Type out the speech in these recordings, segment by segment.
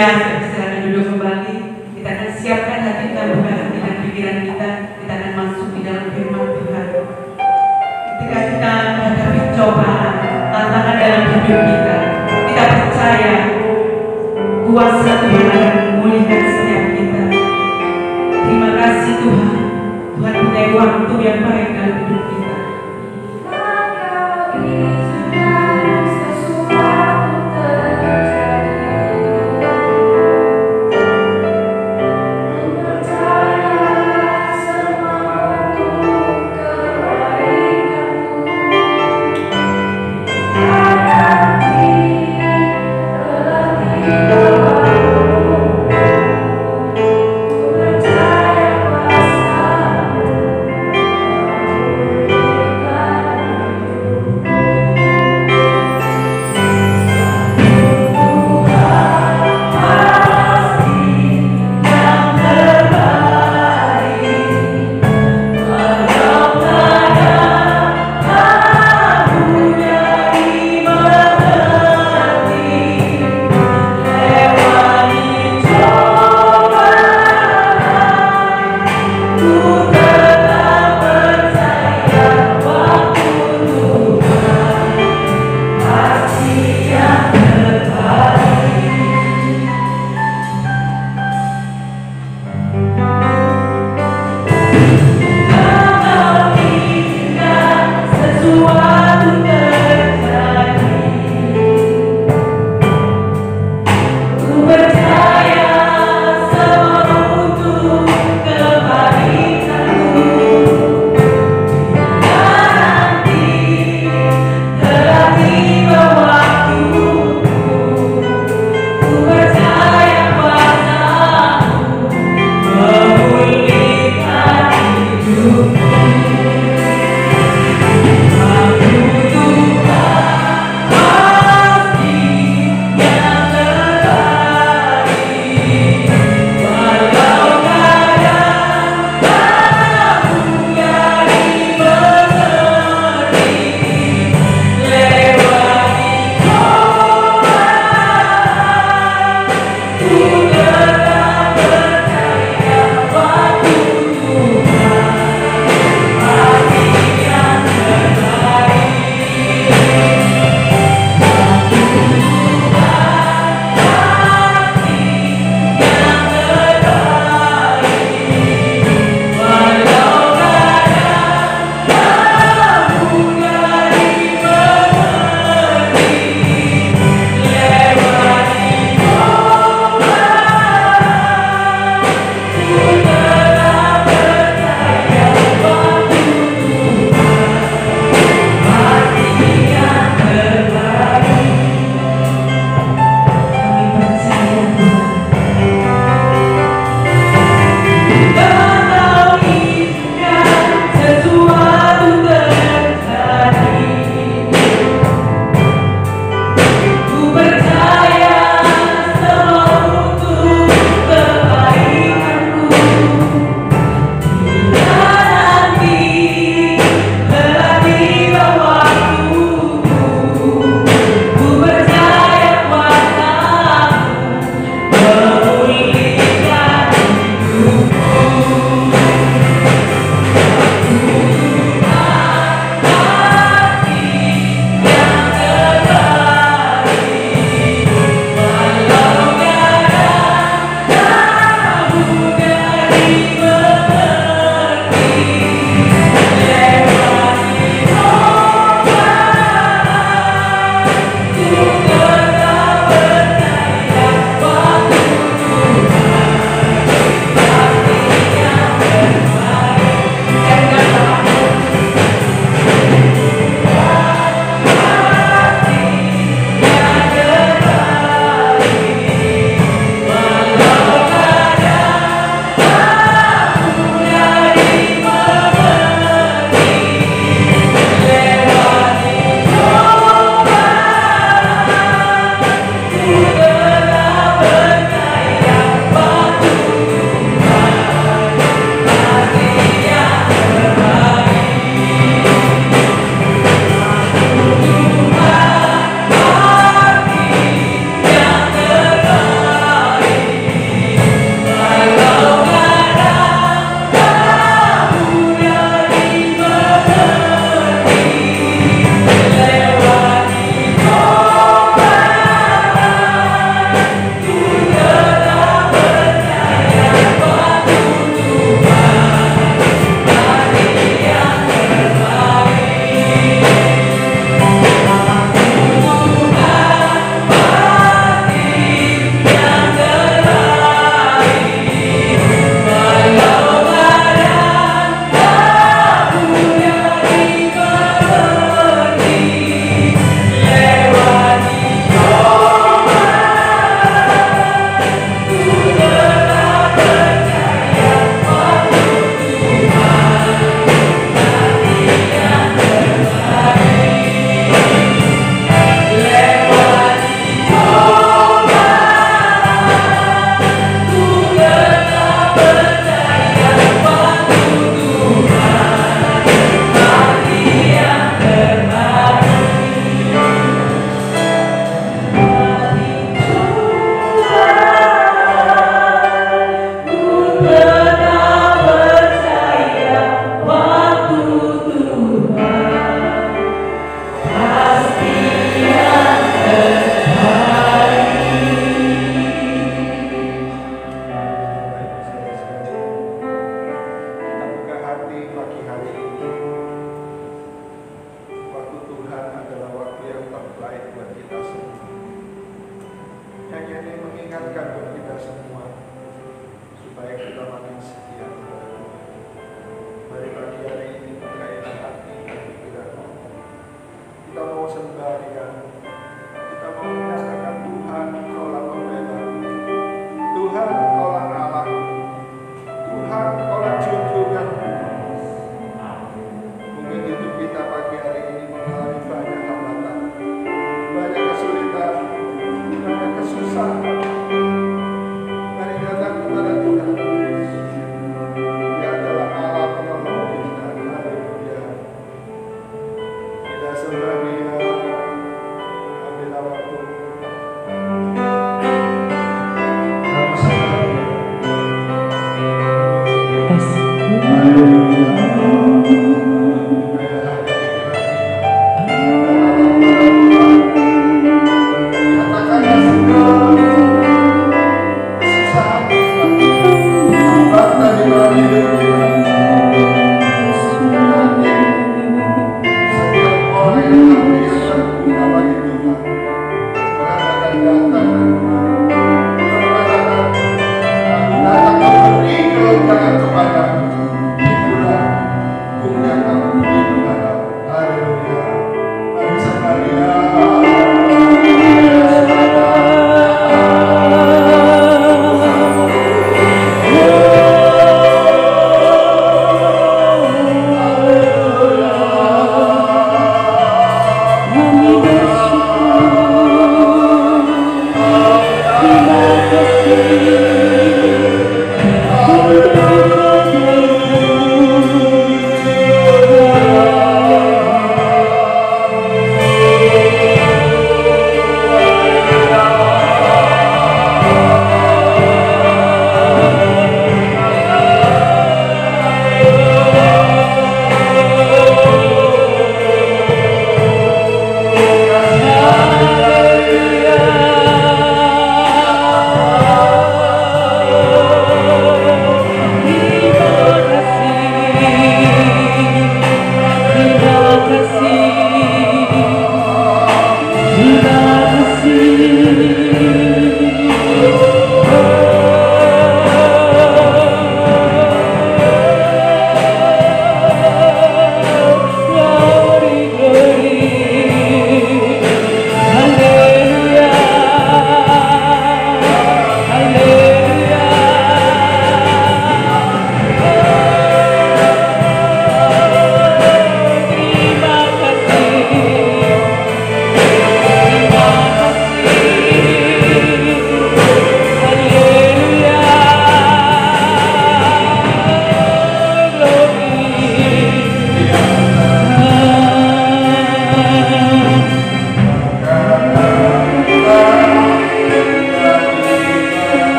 Haleluya. Silakan duduk kembali. Kita akan siapkan hati kita, buka hati dan pikiran kita. Kita akan masuk di dalam firman Tuhan. Ketika kita menghadapi cobaan, tantangan dalam hidup kita, kita percaya kuasa Tuhan akan memulihkan setiap kita. Terima kasih Tuhan. Tuhan punya waktu yang baik dalam hidup kita.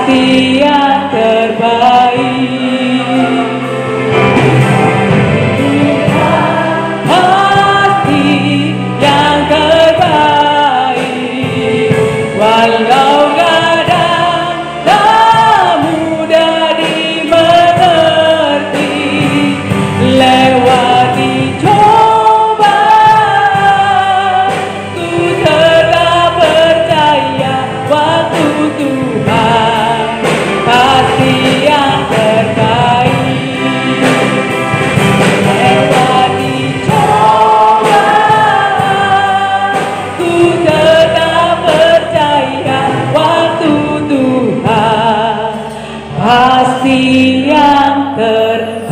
pasti yang terbaik. Pasti yang terbaik. Walau kadang tak mudah dimengerti, lewati cobaan ku tetap percaya waktu Tuhan pasti yang terbaik. Lewati cobaan ku tetap percaya waktu Tuhan pasti yang terbaik.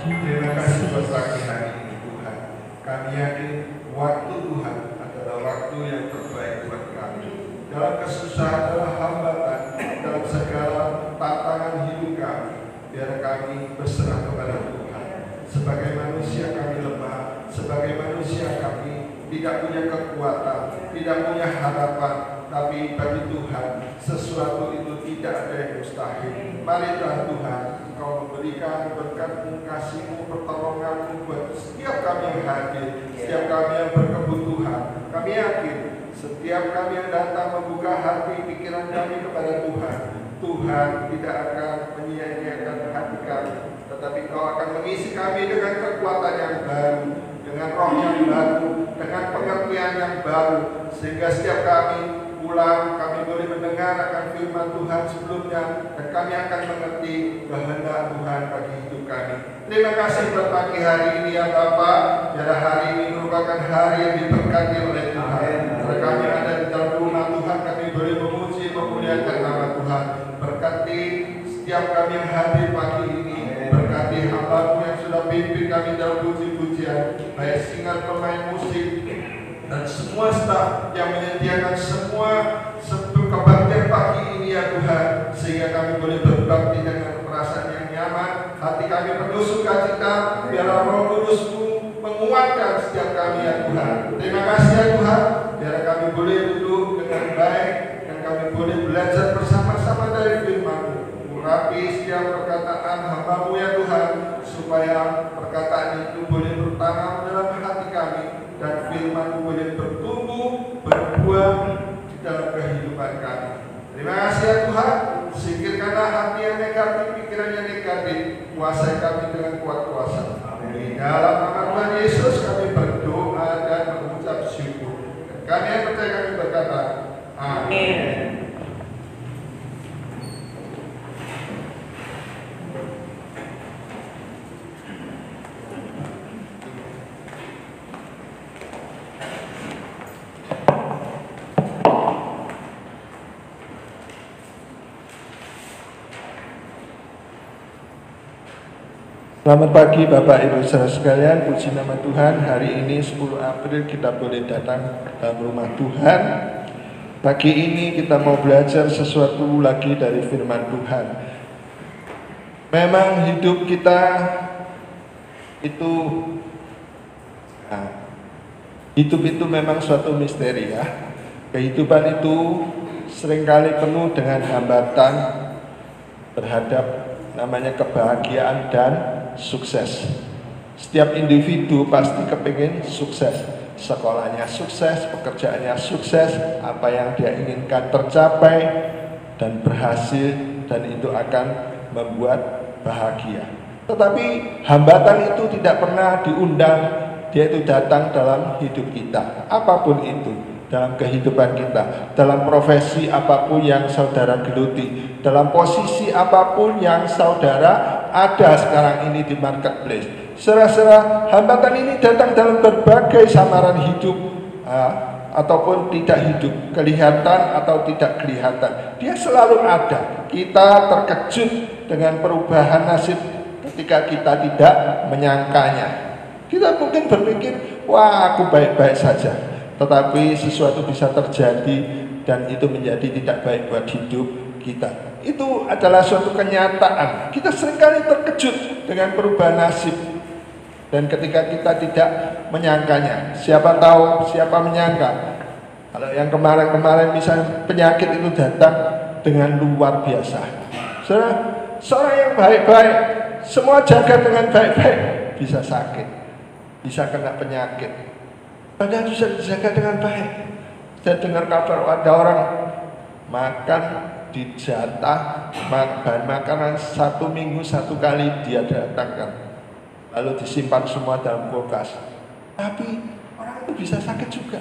Terima kasih buat pagi hari ini Tuhan. Kami yakin waktu Tuhan adalah waktu yang terbaik buat kami. Dalam kesusahan, dalam hambatan, dalam segala tantangan hidup kami, biar kami berserah kepada Tuhan. Sebagai manusia kami lemah, sebagai manusia kami tidak punya kekuatan, tidak punya harapan, tapi bagi Tuhan sesuatu itu tidak ada yang mustahil. Marilah Tuhan, Engkau memberikan berkat-Mu, kasih-Mu, pertolongan-Mu buat setiap kami yang hadir, setiap kami yang berkebutuhan. Kami yakin setiap kami yang datang membuka hati pikiran kami kepada Tuhan, Tuhan tidak akan menyia-nyiakan hati kami, tetapi Kau akan mengisi kami dengan kekuatan yang baru, dengan roh yang baru, dengan pengertian yang baru, sehingga setiap kami pulang, kami boleh mendengar akan firman Tuhan sebelumnya, dan kami akan mengerti kehendak Tuhan bagi hidup kami. Terima kasih buat pagi hari ini ya Bapa. Biar hari ini merupakan hari yang diberkati oleh Tuhan. Karena kami ada di dalam rumah Tuhan, kami boleh memuji, memuliakan nama Tuhan. Berkati setiap kami yang hadir pagi ini. Berkati hamba-Mu yang sudah pimpin kami dalam puji-pujian, baik singer, pemain musik, dan semua staf yang menyediakan semua kebaktian pagi ini ya Tuhan, sehingga kami boleh berbakti dengan perasaan yang nyaman, hati kami penuh sukacita, biarlah Roh Kudus-Mu menguatkan setiap kami ya Tuhan. Terima kasih ya Tuhan, biar kami boleh duduk dengan baik dan kami boleh belajar bersama-sama dari firman-Mu. Urapi setiap perkataan hamba-Mu ya Tuhan, supaya perkataan itu boleh bertanam dalam hati kami dan firman-Mu boleh bertumbuh, berbuah di dalam kehidupan kami. Terima kasih ya Tuhan, singkirkanlah hati yang negatif, pikiran yang negatif, kuasai kami dengan kuat kuasa. Di dalam nama Tuhan Yesus kami berdoa dan mengucap syukur. Kami yang percaya kami berkata, amin. Selamat pagi Bapak Ibu saudara sekalian, puji nama Tuhan. Hari ini 10 April kita boleh datang ke dalam rumah Tuhan. Pagi ini kita mau belajar sesuatu lagi dari firman Tuhan. Memang hidup kita itu hidup itu memang suatu misteri ya. Kehidupan itu seringkali penuh dengan hambatan terhadap namanya kebahagiaan dan sukses. Setiap individu pasti kepingin sukses. Sekolahnya sukses, pekerjaannya sukses, apa yang dia inginkan tercapai dan berhasil, dan itu akan membuat bahagia. Tetapi hambatan itu tidak pernah diundang, dia itu datang dalam hidup kita. Apapun itu, dalam kehidupan kita, dalam profesi apapun yang saudara geluti, dalam posisi apapun yang saudara ada sekarang ini di marketplace. Saudara-saudara, hambatan ini datang dalam berbagai samaran hidup ataupun tidak hidup, kelihatan atau tidak kelihatan. Dia selalu ada. Kita terkejut dengan perubahan nasib ketika kita tidak menyangkanya. Kita mungkin berpikir, wah aku baik-baik saja. Tetapi sesuatu bisa terjadi dan itu menjadi tidak baik buat hidup kita. Itu adalah suatu kenyataan. Kita seringkali terkejut dengan perubahan nasib. Dan ketika kita tidak menyangkanya, siapa tahu, siapa menyangka Kalau yang kemarin-kemarin misalnya penyakit itu datang dengan luar biasa. Seorang yang baik-baik, semua jaga dengan baik-baik, bisa sakit, bisa kena penyakit. Padahal bisa dijaga dengan baik. Saya dengar kabar ada orang makan dijatah bahan makanan 1 minggu 1 kali dia datangkan, lalu disimpan semua dalam kulkas. Tapi orang itu bisa sakit juga,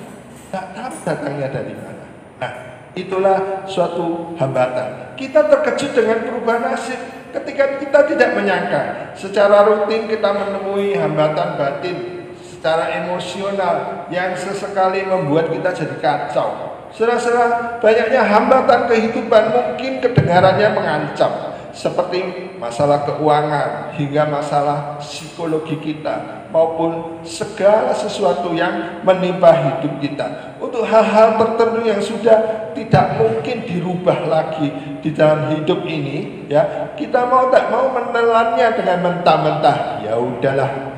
tidak tahu datangnya dari mana. Nah, itulah suatu hambatan. Kita terkejut dengan perubahan nasib ketika kita tidak menyangka. Secara rutin kita menemui hambatan batin secara emosional yang sesekali membuat kita jadi kacau. Saudara-saudara, banyaknya hambatan kehidupan mungkin kedengarannya mengancam, seperti masalah keuangan hingga masalah psikologi kita, maupun segala sesuatu yang menimpa hidup kita. Untuk hal-hal tertentu yang sudah tidak mungkin dirubah lagi di dalam hidup ini, ya, kita mau tak mau menelannya dengan mentah-mentah. Ya udahlah,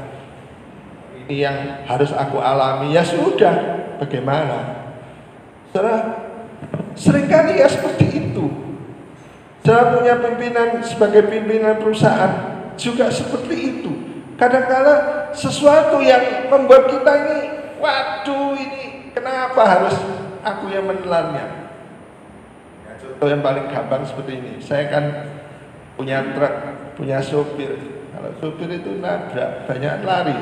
ini yang harus aku alami, ya sudah, bagaimana? Saudara, seringkali ya seperti itu. Saya punya pimpinan sebagai pimpinan perusahaan juga seperti itu. Kadang-kala sesuatu yang membuat kita ini, waduh, ini kenapa harus aku yang menelannya? Ya, contoh yang paling gampang seperti ini. Saya kan punya truk, punya sopir. Kalau sopir itu nabrak, banyak lari.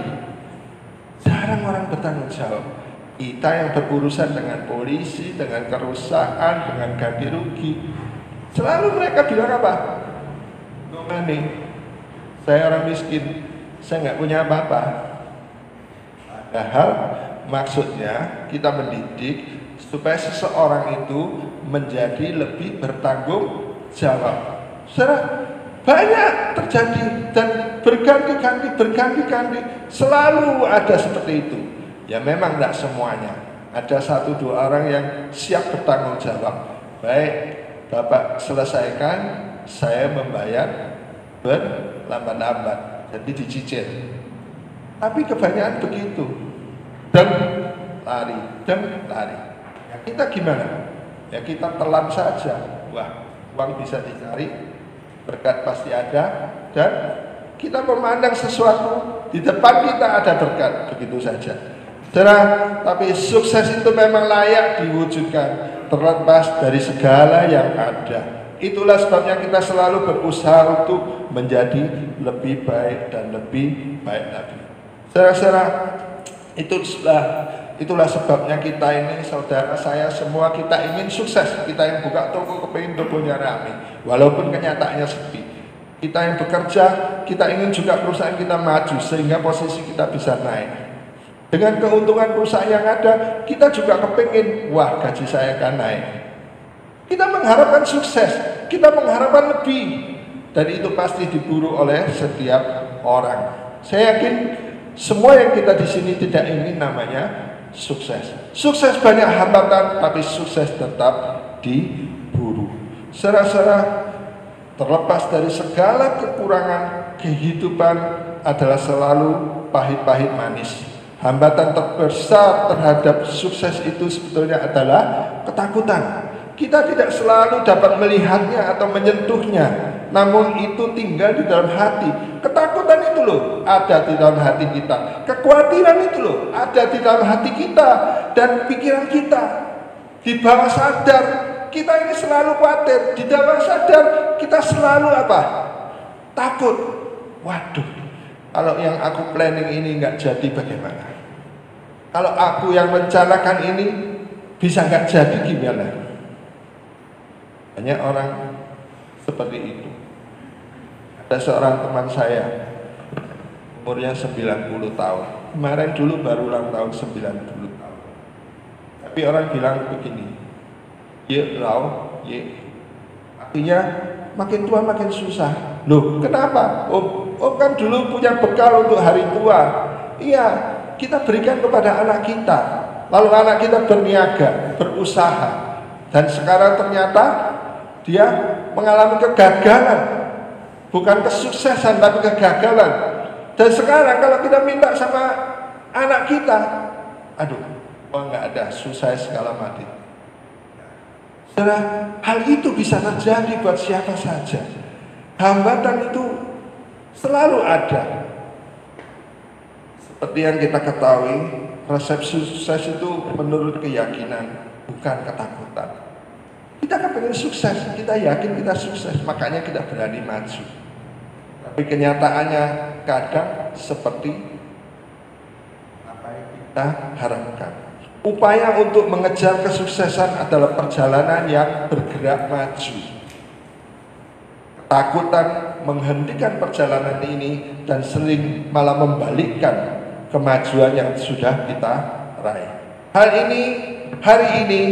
Jarang orang bertanggung jawab. Kita yang berurusan dengan polisi, dengan kerusakan, dengan ganti rugi, selalu mereka bilang apa? Money, saya orang miskin, saya nggak punya apa-apa. Padahal maksudnya kita mendidik supaya seseorang itu menjadi lebih bertanggung jawab. Saudara, banyak terjadi dan berganti-ganti, selalu ada seperti itu. Ya memang tidak semuanya. Ada 1-2 orang yang siap bertanggung jawab. Baik, Bapak selesaikan, saya membayar berlambat-lambat, jadi dicicil. Tapi kebanyakan begitu, dan lari. Ya, kita gimana? Ya kita telan saja. Wah, uang bisa dicari, berkat pasti ada, dan kita memandang sesuatu di depan kita ada berkat, begitu saja. Saudara, tapi sukses itu memang layak diwujudkan terlepas dari segala yang ada. Itulah sebabnya kita selalu berusaha untuk menjadi lebih baik dan lebih baik lagi. Saudara-saudara, itulah sebabnya kita ini, saudara saya semua, kita ingin sukses. Kita yang buka toko kepingin tokonya rame, walaupun kenyataannya sepi. Kita yang bekerja, kita ingin juga perusahaan kita maju sehingga posisi kita bisa naik. Dengan keuntungan perusahaan yang ada, kita juga kepingin, wah gaji saya akan naik. Kita mengharapkan sukses, kita mengharapkan lebih, dan itu pasti diburu oleh setiap orang. Saya yakin semua yang kita di sini tidak ingin namanya sukses. Sukses banyak hambatan, tapi sukses tetap diburu. Saudara-saudara, terlepas dari segala kekurangan, kehidupan adalah selalu pahit-pahit manis. Hambatan terbesar terhadap sukses itu sebetulnya adalah ketakutan. Kita tidak selalu dapat melihatnya atau menyentuhnya, namun itu tinggal di dalam hati. Ketakutan itu loh ada di dalam hati kita. Kekhawatiran itu loh ada di dalam hati kita dan pikiran kita. Di bawah sadar kita ini selalu khawatir. Di bawah sadar kita selalu apa? Takut. Waduh, kalau yang aku planning ini nggak jadi bagaimana? Kalau aku yang rencanakan ini bisa nggak jadi gimana? Banyak orang seperti itu. Ada seorang teman saya, umurnya 90 tahun. Kemarin dulu baru ulang tahun 90 tahun. Tapi orang bilang begini, ye lau, ye. Artinya makin tua makin susah. Loh, kenapa? Oh kan dulu punya bekal untuk hari tua. Iya, kita berikan kepada anak kita. Lalu anak kita berniaga, berusaha. Dan sekarang ternyata dia mengalami kegagalan. Bukan kesuksesan, tapi kegagalan. Dan sekarang kalau kita minta sama anak kita, aduh, Oh, nggak ada, susah segala mati. Saudara, hal itu bisa terjadi buat siapa saja. Hambatan itu selalu ada. Seperti yang kita ketahui, resep sukses itu menurut keyakinan, bukan ketakutan. Kita kan pengen sukses, kita yakin kita sukses, makanya kita berani maju. Tapi kenyataannya kadang seperti apa yang kita harapkan. Upaya untuk mengejar kesuksesan adalah perjalanan yang bergerak maju. Ketakutan menghentikan perjalanan ini dan sering malah membalikkan kemajuan yang sudah kita raih. Hari ini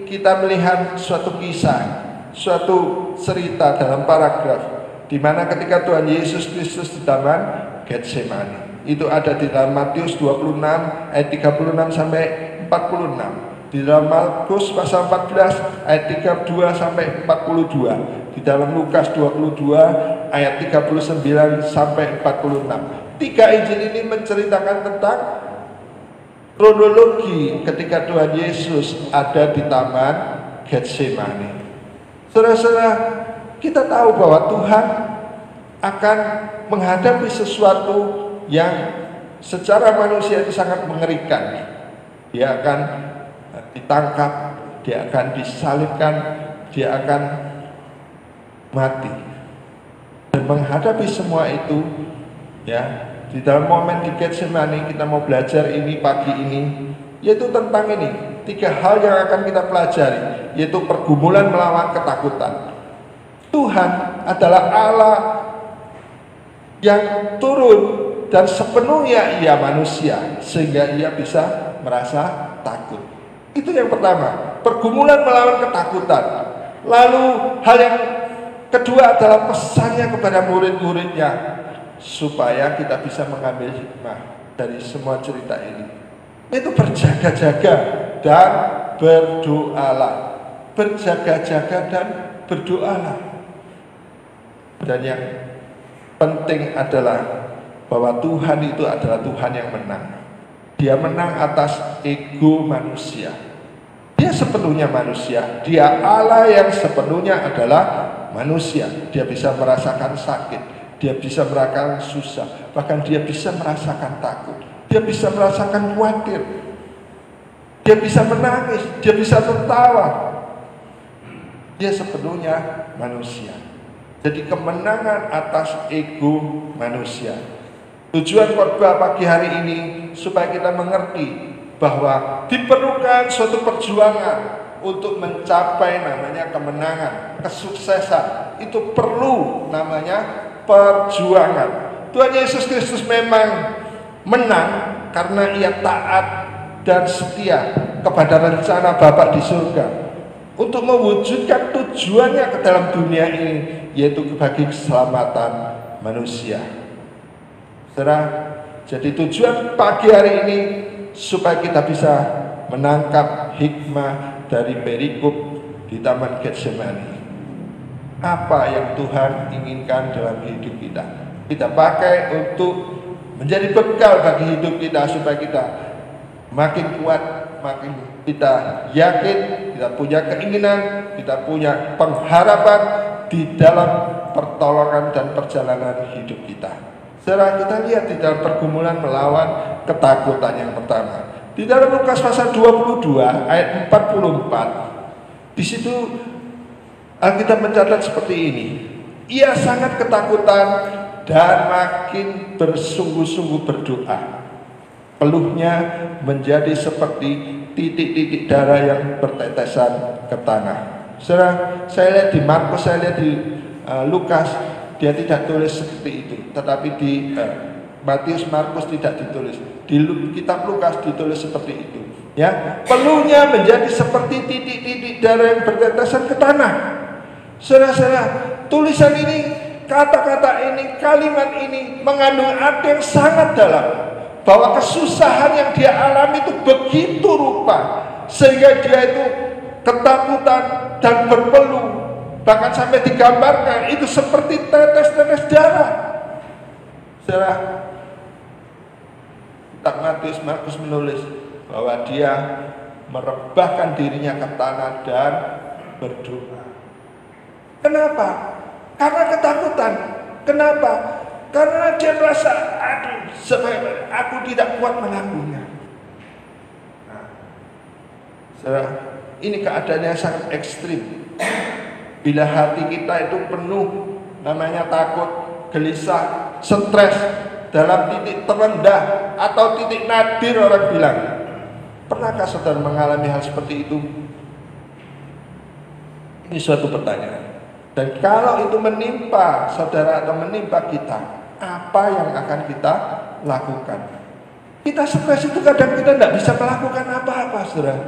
kita melihat suatu kisah, suatu cerita dalam paragraf di mana ketika Tuhan Yesus Kristus di taman Getsemani. Itu ada di dalam Matius 26 ayat 36 sampai 46. Di dalam Markus pasal 14 ayat 32 sampai 42. Di dalam Lukas 22 ayat 39 sampai 46. Tiga Injil ini menceritakan tentang kronologi ketika Tuhan Yesus ada di taman Getsemani. Saudara-saudara, kita tahu bahwa Tuhan akan menghadapi sesuatu yang secara manusia itu sangat mengerikan. Dia akan ditangkap, dia akan disalibkan, dia akan mati. Dan menghadapi semua itu, ya, di dalam momen di Getsemani kita mau belajar ini pagi ini, yaitu tentang ini. Tiga hal yang akan kita pelajari, yaitu pergumulan melawan ketakutan. Tuhan adalah Allah yang turun dan sepenuhnya ia manusia, sehingga ia bisa merasa takut. Itu yang pertama, pergumulan melawan ketakutan. Lalu hal yang kedua adalah pesannya kepada murid-muridnya, supaya kita bisa mengambil hikmah dari semua cerita ini. Itu berjaga-jaga dan berdoalah. Berjaga-jaga dan berdoalah. Dan yang penting adalah bahwa Tuhan itu adalah Tuhan yang menang. Dia menang atas ego manusia. Dia sepenuhnya manusia. Dia Allah yang sepenuhnya adalah manusia. Dia bisa merasakan sakit. Dia bisa merasakan susah. Bahkan dia bisa merasakan takut. Dia bisa merasakan khawatir. Dia bisa menangis. Dia bisa tertawa. Dia sepenuhnya manusia. Jadi kemenangan atas ego manusia. Tujuan khotbah pagi hari ini supaya kita mengerti bahwa diperlukan suatu perjuangan untuk mencapai namanya kemenangan, kesuksesan. Itu perlu namanya perjuangan. Tuhan Yesus Kristus memang menang karena ia taat dan setia kepada rencana Bapa di surga untuk mewujudkan tujuannya ke dalam dunia ini, yaitu bagi keselamatan manusia. Saudara, jadi tujuan pagi hari ini supaya kita bisa menangkap hikmah dari perikop di Taman Getsemani. Apa yang Tuhan inginkan dalam hidup kita? Kita pakai untuk menjadi bekal bagi hidup kita supaya kita makin kuat, makin kita yakin, kita punya keinginan, kita punya pengharapan di dalam pertolongan dan perjalanan hidup kita. Saudara, kita lihat di dalam pergumulan melawan ketakutan yang pertama. Di dalam Lukas pasal 22 ayat 44. Di situ Alkitab mencatat seperti ini. Ia sangat ketakutan dan makin bersungguh-sungguh berdoa. Peluhnya menjadi seperti titik-titik darah yang bertetesan ke tanah. Saudara, saya lihat di Markus, saya lihat di Lukas, dia tidak tulis seperti itu, tetapi di Matius, Markus tidak ditulis. Di kitab Lukas ditulis seperti itu. Ya, peluhnya menjadi seperti titik-titik darah yang bertetesan ke tanah. Saudara-saudara, tulisan ini, kata-kata ini, kalimat ini mengandung arti yang sangat dalam, bahwa kesusahan yang dia alami itu begitu rupa sehingga dia itu ketakutan dan berpeluh. Bahkan sampai digambarkan itu seperti tetes-tetes darah. Saudara, kitab Matius, Markus menulis bahwa dia merebahkan dirinya ke tanah dan berdoa. Kenapa? Karena ketakutan. Kenapa? Karena dia merasa, aduh, sebenarnya aku tidak kuat melakukannya. Nah, ini keadaannya sangat ekstrim. Bila hati kita itu penuh, namanya takut, gelisah, stres, dalam titik terendah atau titik nadir orang bilang. Pernahkah saudara mengalami hal seperti itu? Ini suatu pertanyaan. Dan kalau itu menimpa saudara atau menimpa kita, apa yang akan kita lakukan? Kita stres itu kadang kita tidak bisa melakukan apa-apa, saudara.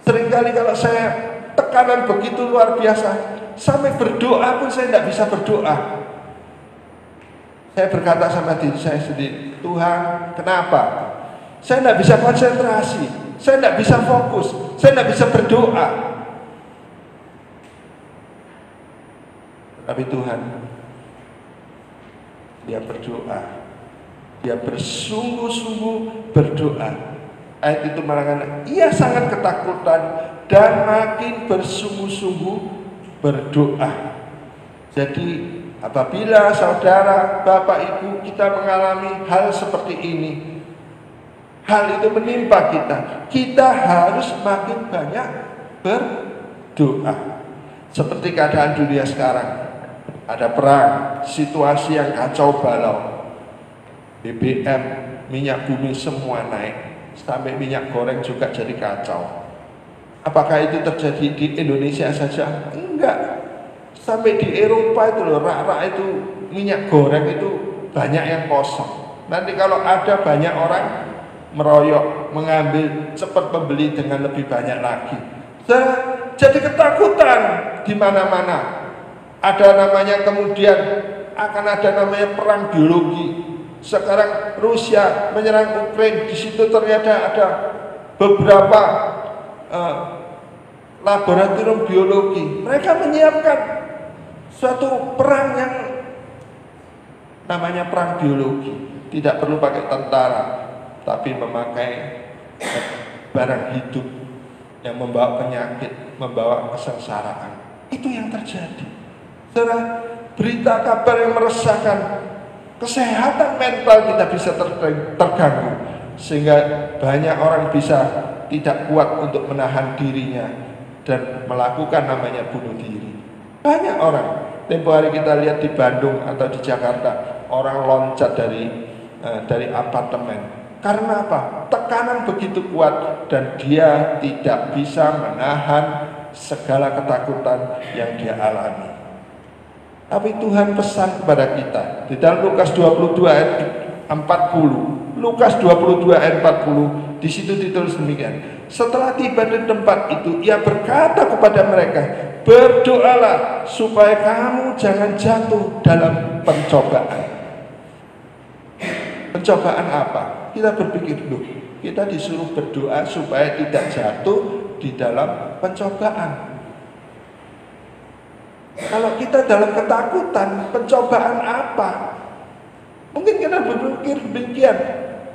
Seringkali kalau saya tekanan begitu luar biasa, sampai berdoa pun saya tidak bisa berdoa. Saya berkata sama diri saya sendiri, Tuhan, kenapa? Saya tidak bisa konsentrasi, saya tidak bisa fokus, saya tidak bisa berdoa. Tapi Tuhan, dia berdoa, dia bersungguh-sungguh berdoa. Ayat itu mengatakan, ia sangat ketakutan dan makin bersungguh-sungguh berdoa. Jadi apabila saudara, bapak, ibu kita mengalami hal seperti ini, hal itu menimpa kita harus makin banyak berdoa. Seperti keadaan dunia sekarang, ada perang, situasi yang kacau balau, BBM, minyak bumi semua naik, sampai minyak goreng juga jadi kacau. Apakah itu terjadi di Indonesia saja? Enggak. Sampai di Eropa itu loh, rak-rak itu minyak goreng itu banyak yang kosong. Nanti kalau ada banyak orang meroyok, mengambil, cepat membeli dengan lebih banyak lagi. Jadi ketakutan di mana-mana. Ada namanya kemudian akan ada namanya perang biologi. Sekarang Rusia menyerang Ukraina, di situ ternyata ada beberapa laboratorium biologi. Mereka menyiapkan suatu perang yang namanya perang biologi. Tidak perlu pakai tentara, tapi memakai barang hidup yang membawa penyakit, membawa kesengsaraan. Itu yang terjadi. Saudara, berita kabar yang meresahkan, kesehatan mental kita bisa terganggu, sehingga banyak orang bisa tidak kuat untuk menahan dirinya dan melakukan namanya bunuh diri. Banyak orang. Tempo hari kita lihat di Bandung atau di Jakarta, orang loncat dari apartemen. Karena apa? Tekanan begitu kuat dan dia tidak bisa menahan segala ketakutan yang dia alami. Tapi Tuhan pesan kepada kita di dalam Lukas 22 ayat 40. Lukas 22 ayat 40, di situ ditulis demikian. Setelah tiba di tempat itu, ia berkata kepada mereka, berdoalah supaya kamu jangan jatuh dalam pencobaan. Pencobaan apa? Kita berpikir, loh, kita disuruh berdoa supaya tidak jatuh di dalam pencobaan. Kalau kita dalam ketakutan, pencobaan apa? Mungkin kita berpikir demikian,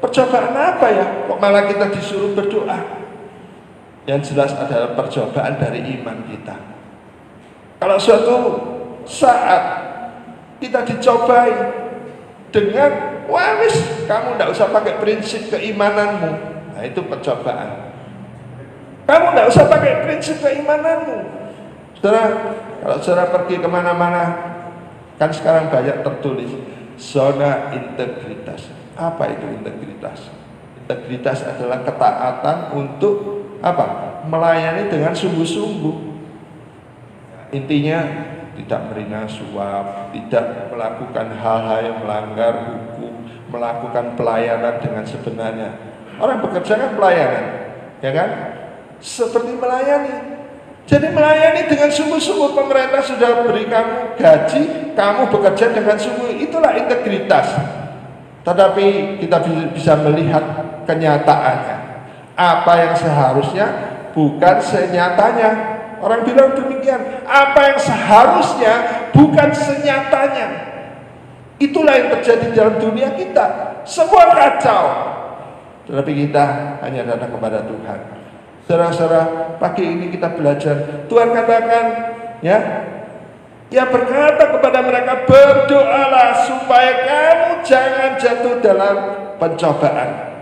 percobaan apa ya? Kok malah kita disuruh berdoa? Yang jelas adalah percobaan dari iman kita. Kalau suatu saat kita dicobai dengan, wah wis, kamu tidak usah pakai prinsip keimananmu. Nah itu percobaan. Kamu tidak usah pakai prinsip keimananmu. Saudara, kalau saudara pergi kemana-mana, kan sekarang banyak tertulis zona integritas. Apa itu integritas? Integritas adalah ketaatan untuk apa? Melayani dengan sungguh-sungguh. Intinya tidak menerima suap, tidak melakukan hal-hal yang melanggar hukum, melakukan pelayanan dengan sebenarnya. Orang bekerja kan pelayanan, ya kan? Seperti melayani. Jadi melayani dengan sungguh-sungguh, pemerintah sudah beri kamu gaji, kamu bekerja dengan sungguh, itulah integritas. Tetapi kita bisa melihat kenyataannya. Apa yang seharusnya bukan senyatanya. Orang bilang demikian, apa yang seharusnya bukan senyatanya. Itulah yang terjadi dalam dunia kita. Semua kacau. tetapi kita hanya datang kepada Tuhan. Saudara-saudara, pagi ini kita belajar. Tuhan katakan, ya, Ia berkata kepada mereka, berdoalah supaya kamu jangan jatuh dalam pencobaan.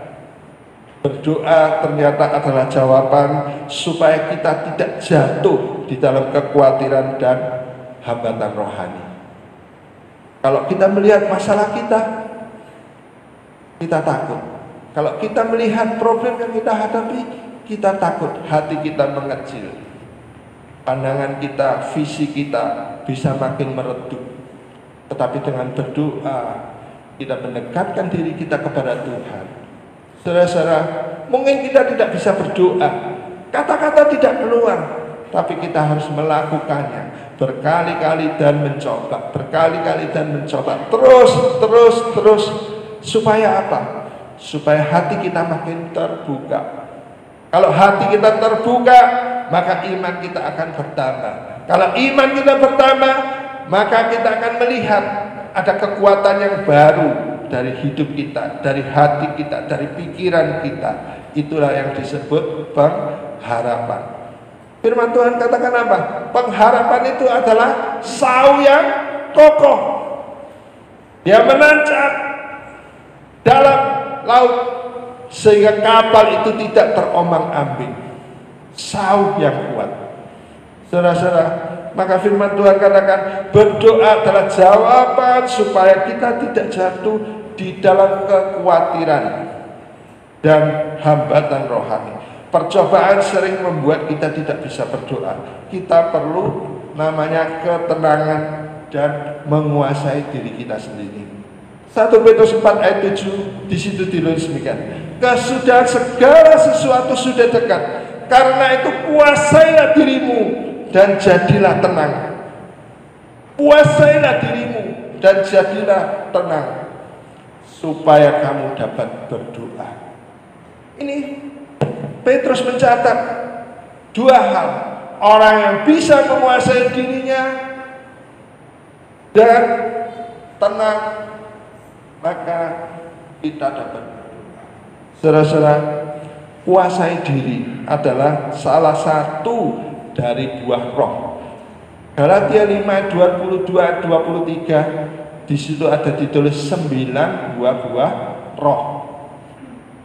Berdoa ternyata adalah jawaban supaya kita tidak jatuh di dalam kekhawatiran dan hambatan rohani. Kalau kita melihat masalah kita takut. Kalau kita melihat problem yang kita hadapi, kita takut, hati kita mengecil. Pandangan kita, visi kita bisa makin meredup. Tetapi dengan berdoa, kita mendekatkan diri kita kepada Tuhan. Saudara-saudara, mungkin kita tidak bisa berdoa, kata-kata tidak keluar, tapi kita harus melakukannya berkali-kali dan mencoba, berkali-kali dan mencoba, terus, supaya apa? Supaya hati kita makin terbuka. Kalau hati kita terbuka, maka iman kita akan bertambah. Kalau iman kita bertambah, maka kita akan melihat ada kekuatan yang baru dari hidup kita, dari hati kita, dari pikiran kita. Itulah yang disebut pengharapan. Firman Tuhan katakan apa? Pengharapan itu adalah sau yang kokoh. Dia menancap dalam laut sehingga kapal itu tidak terombang-ambing. Sau yang kuat. Saudara-saudara, maka firman Tuhan katakan, berdoa adalah jawaban supaya kita tidak jatuh di dalam kekhawatiran dan hambatan rohani. Percobaan sering membuat kita tidak bisa berdoa. Kita perlu namanya ketenangan dan menguasai diri kita sendiri. 1 Petrus 4 ayat 7 di situ ditulis demikian. Kesudahan segala sesuatu sudah dekat. Karena itu kuasailah dirimu dan jadilah tenang. Kuasailah dirimu dan jadilah tenang supaya kamu dapat berdoa. Ini Petrus mencatat dua hal. Orang yang bisa menguasai dirinya dan tenang, maka kita dapat berdoa. Saudara-saudara, kuasai diri adalah salah satu dari buah roh. Galatia 5:22-23 di situ ada ditulis 9 buah roh.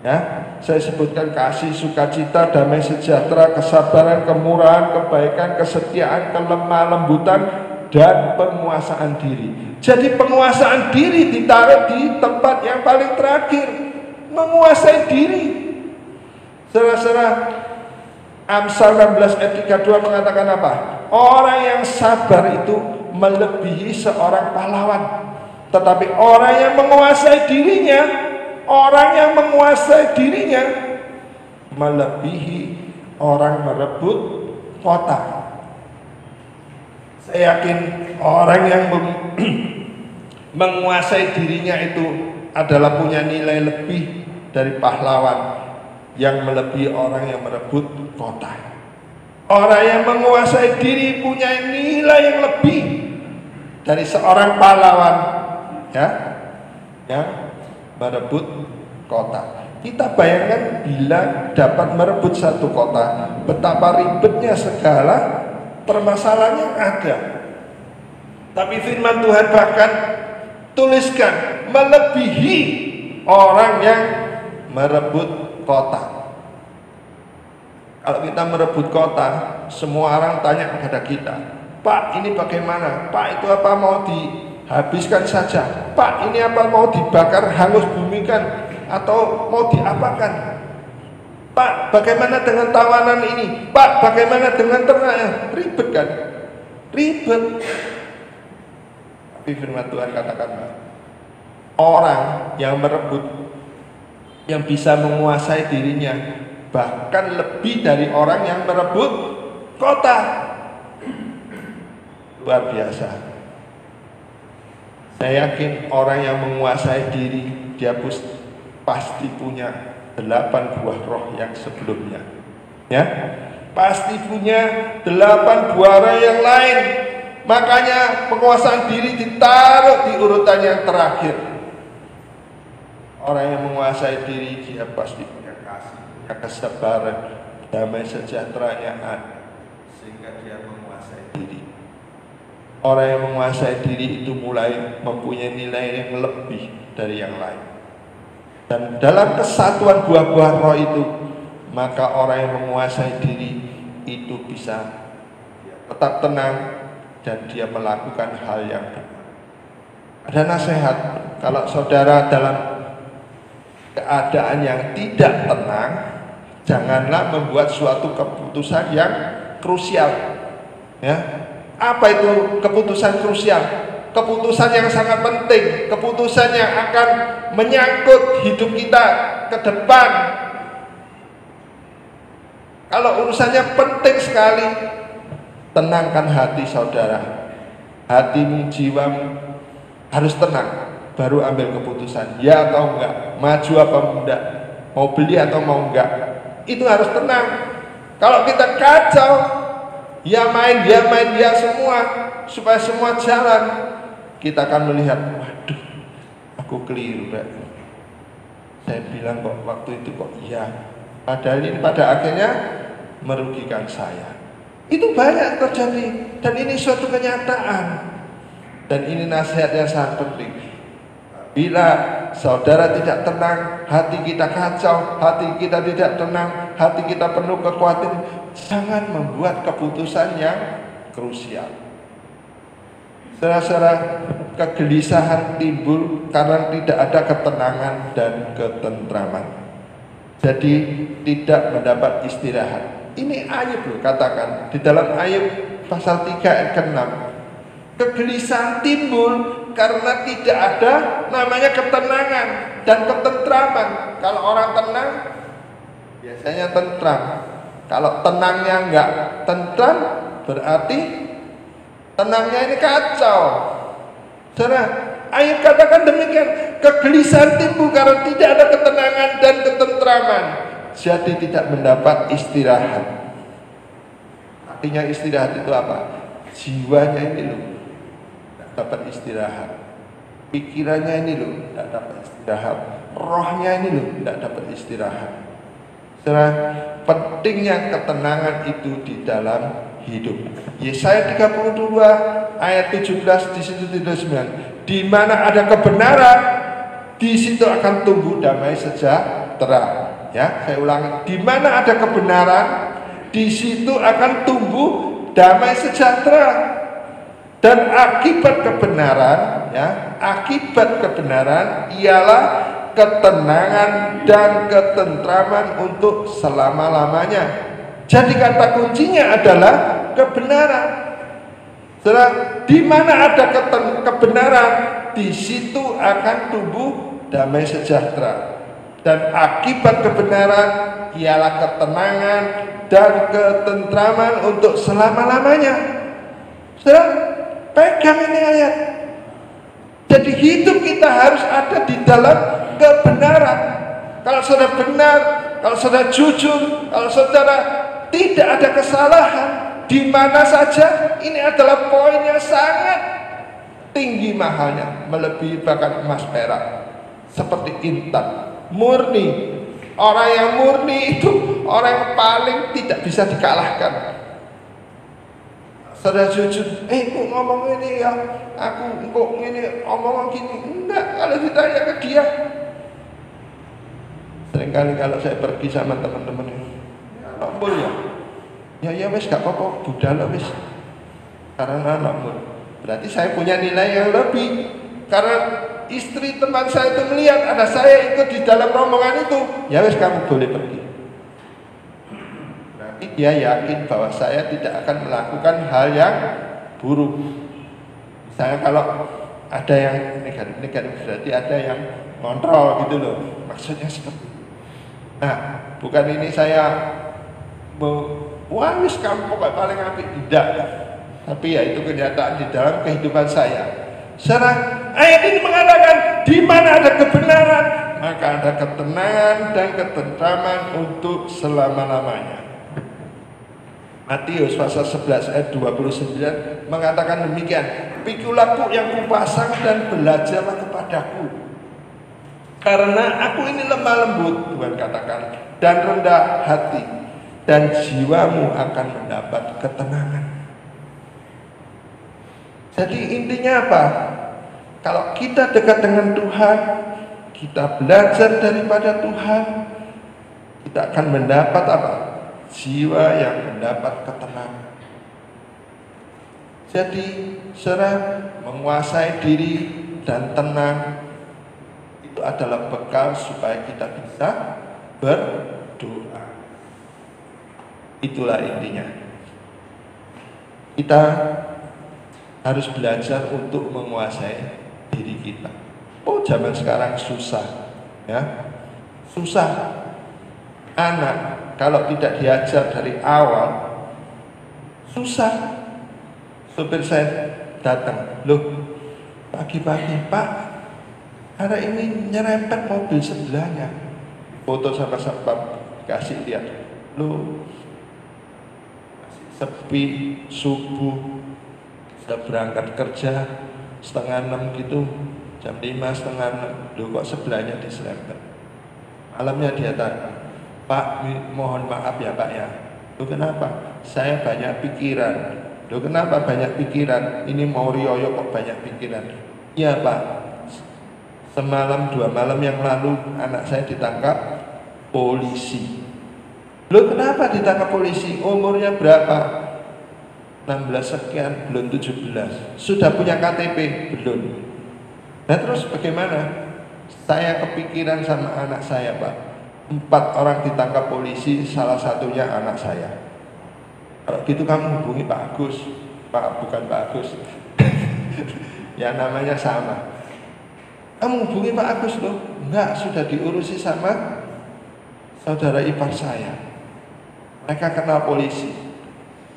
Ya, saya sebutkan kasih, sukacita, damai sejahtera, kesabaran, kemurahan, kebaikan, kesetiaan, kelemah lembutan, dan penguasaan diri. Jadi penguasaan diri ditaruh di tempat yang paling terakhir. Menguasai diri. Saudara-saudara, Amsal 16 ayat 32 mengatakan apa? Orang yang sabar itu melebihi seorang pahlawan. Tetapi orang yang menguasai dirinya, melebihi orang merebut kota. Saya yakin orang yang menguasai dirinya itu adalah punya nilai lebih dari pahlawan yang melebihi orang yang merebut kota. Orang yang menguasai diri punya nilai yang lebih dari seorang pahlawan, ya, yang merebut kota. Kita bayangkan bila dapat merebut satu kota, betapa ribetnya segala permasalahan yang ada. Tapi firman Tuhan bahkan tuliskan melebihi orang yang merebut kota. Kalau kita merebut kota, semua orang tanya kepada kita, Pak, ini bagaimana? Pak, itu apa mau dihabiskan saja? Pak, ini apa mau dibakar, hangus bumikan, atau mau diapakan? Pak, bagaimana dengan tawanan ini? Pak, bagaimana dengan ternak? Ribet kan? Ribet. Tapi firman Tuhan katakan, orang yang merebut, yang bisa menguasai dirinya, bahkan lebih dari orang yang merebut kota. Luar biasa. Saya yakin orang yang menguasai diri, dia pasti punya 8 buah roh yang sebelumnya, ya, pasti punya 8 buah roh yang lain. Makanya penguasaan diri ditaruh di urutan yang terakhir. Orang yang menguasai diri, dia pasti punya kasih, punya kesabaran, damai sejahteranya ada, sehingga dia menguasai diri. Orang yang menguasai diri itu mulai mempunyai nilai yang lebih dari yang lain. Dan dalam kesatuan buah-buah roh itu, maka orang yang menguasai diri itu bisa tetap tenang dan dia melakukan hal yang benar. Ada nasihat, kalau saudara dalam keadaan yang tidak tenang, janganlah membuat suatu keputusan yang krusial. Ya, apa itu keputusan krusial? Keputusan yang sangat penting, keputusan yang akan menyangkut hidup kita ke depan. Kalau urusannya penting sekali, tenangkan hati saudara. Hatimu, jiwamu harus tenang, baru ambil keputusan, ya atau enggak, maju apa enggak, mau beli atau mau enggak. Itu harus tenang. Kalau kita kacau, ya main dia semua, supaya semua jalan, kita akan melihat, waduh, aku keliru, Pak. Saya bilang kok waktu itu kok iya, padahal ini pada akhirnya merugikan saya. Itu banyak terjadi, dan ini suatu kenyataan. Dan ini nasihat yang sangat penting. Bila saudara tidak tenang, hati kita kacau, hati kita tidak tenang, hati kita penuh kekhawatiran, jangan membuat keputusan yang krusial. Saudara-saudara, kegelisahan timbul karena tidak ada ketenangan dan ketentraman. Jadi tidak mendapat istirahat. Ini Ayub loh, katakan di dalam Ayub pasal 3 ayat ke-6. Kegelisahan timbul karena tidak ada namanya ketenangan dan ketentraman. Kalau orang tenang, biasanya tentram. Kalau tenangnya enggak tentram, berarti tenangnya ini kacau. Saudara, Ayub katakan demikian, kegelisahan timbul karena tidak ada ketenangan dan ketentraman. Jadi tidak mendapat istirahat. Artinya istirahat itu apa? Jiwanya ini loh dapat istirahat, pikirannya ini loh tidak dapat istirahat, rohnya ini loh tidak dapat istirahat. Setelah pentingnya ketenangan itu di dalam hidup. Yesaya 32 ayat 17 di situ tidak, di mana ada kebenaran, di situ akan tumbuh damai sejahtera. Ya, saya ulangi, di mana ada kebenaran, di situ akan tumbuh damai sejahtera. Dan akibat kebenaran, ya, akibat kebenaran ialah ketenangan dan ketentraman untuk selama-lamanya. Jadi kata kuncinya adalah kebenaran. Setelah di mana ada kebenaran, di situ akan tumbuh damai sejahtera. Dan akibat kebenaran ialah ketenangan dan ketentraman untuk selama-lamanya. Setelah pegang ini ayat. Jadi hidup kita harus ada di dalam kebenaran. Kalau saudara benar, kalau saudara jujur, kalau saudara tidak ada kesalahan di mana saja, ini adalah poin yang sangat tinggi mahalnya, melebihi bahkan emas perak. Seperti intan, murni. Orang yang murni itu orang yang paling tidak bisa dikalahkan. Saudara jujur, kok ngomong ini ya, aku kok ini ngomong gini, enggak, kalau ditanya ke dia. Seringkali kalau saya pergi sama teman-teman, anak mul ya wes gak apa-apa, budal wes, karena anak mul, berarti saya punya nilai yang lebih, karena istri teman saya itu melihat ada saya ikut di dalam rombongan itu, ya wes kamu boleh pergi. Dia yakin bahwa saya tidak akan melakukan hal yang buruk. Misalnya kalau ada yang negatif berarti ada yang kontrol gitu loh. Maksudnya seperti itu. Nah, bukan ini saya wah wis kamu pokoknya paling apik, tidak. Tapi ya itu kenyataan di dalam kehidupan saya. Sekarang ayat ini mengatakan di mana ada kebenaran, maka ada ketenangan dan ketentraman untuk selama-lamanya. Matius pasal 11 ayat 29 mengatakan demikian, pikulah yang kupasang dan belajarlah kepadaku. Karena aku ini lemah lembut, Tuhan katakan, dan rendah hati, dan jiwamu akan mendapat ketenangan. Jadi intinya apa? Kalau kita dekat dengan Tuhan, kita belajar daripada Tuhan, kita akan mendapat apa? Jiwa yang mendapat ketenangan. Jadi, saudara, menguasai diri dan tenang itu adalah bekal supaya kita bisa berdoa. Itulah intinya. Kita harus belajar untuk menguasai diri kita. Oh, zaman sekarang susah, ya, susah. Anak kalau tidak diajar dari awal, susah. Supir saya datang, loh, pagi-pagi, Pak, hari ini nyerempet mobil sebelahnya. Foto sama satpam, kasih lihat, loh, sepi, subuh, sudah berangkat kerja 5:30 gitu, jam 5, 5:30, loh kok sebelahnya diserempet. Malamnya dia tanya, Pak, mohon maaf ya Pak ya, loh kenapa? Saya banyak pikiran. Loh kenapa banyak pikiran? Ini mau rioyo kok banyak pikiran? Iya Pak, semalam 2 malam yang lalu anak saya ditangkap polisi. Loh kenapa ditangkap polisi? Umurnya berapa? 16 sekian, belum 17. Sudah punya KTP? Belum. Nah terus bagaimana? Saya kepikiran sama anak saya Pak. 4 orang ditangkap polisi, salah satunya anak saya. Kalau gitu kamu hubungi Pak Agus. Pak, bukan Pak Agus. Ya namanya sama. Kamu hubungi Pak Agus loh. Enggak, sudah diurusi sama saudara ipar saya. Mereka kenal polisi.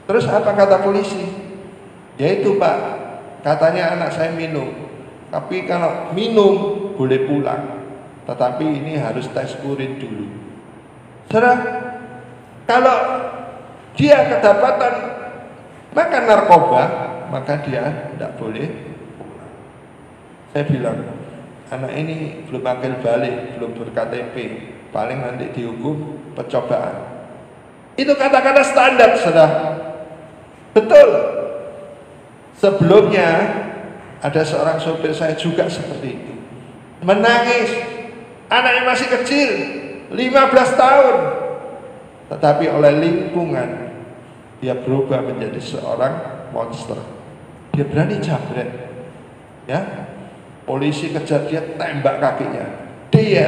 Terus apa kata polisi? Yaitu Pak, katanya anak saya minum. Tapi kalau minum boleh pulang. Tetapi ini harus tes urin dulu. Saudara, kalau dia kedapatan makan narkoba, maka dia tidak boleh pulang. Saya bilang, anak ini belum akil balik, belum ber-KTP, paling nanti dihukum percobaan. Itu kata-kata standar, saudara. Betul. Sebelumnya ada seorang sopir saya juga seperti itu, menangis, anaknya masih kecil, 15 tahun, tetapi oleh lingkungan dia berubah menjadi seorang monster. Dia berani jabret, ya. Polisi kejar dia, tembak kakinya. Dia,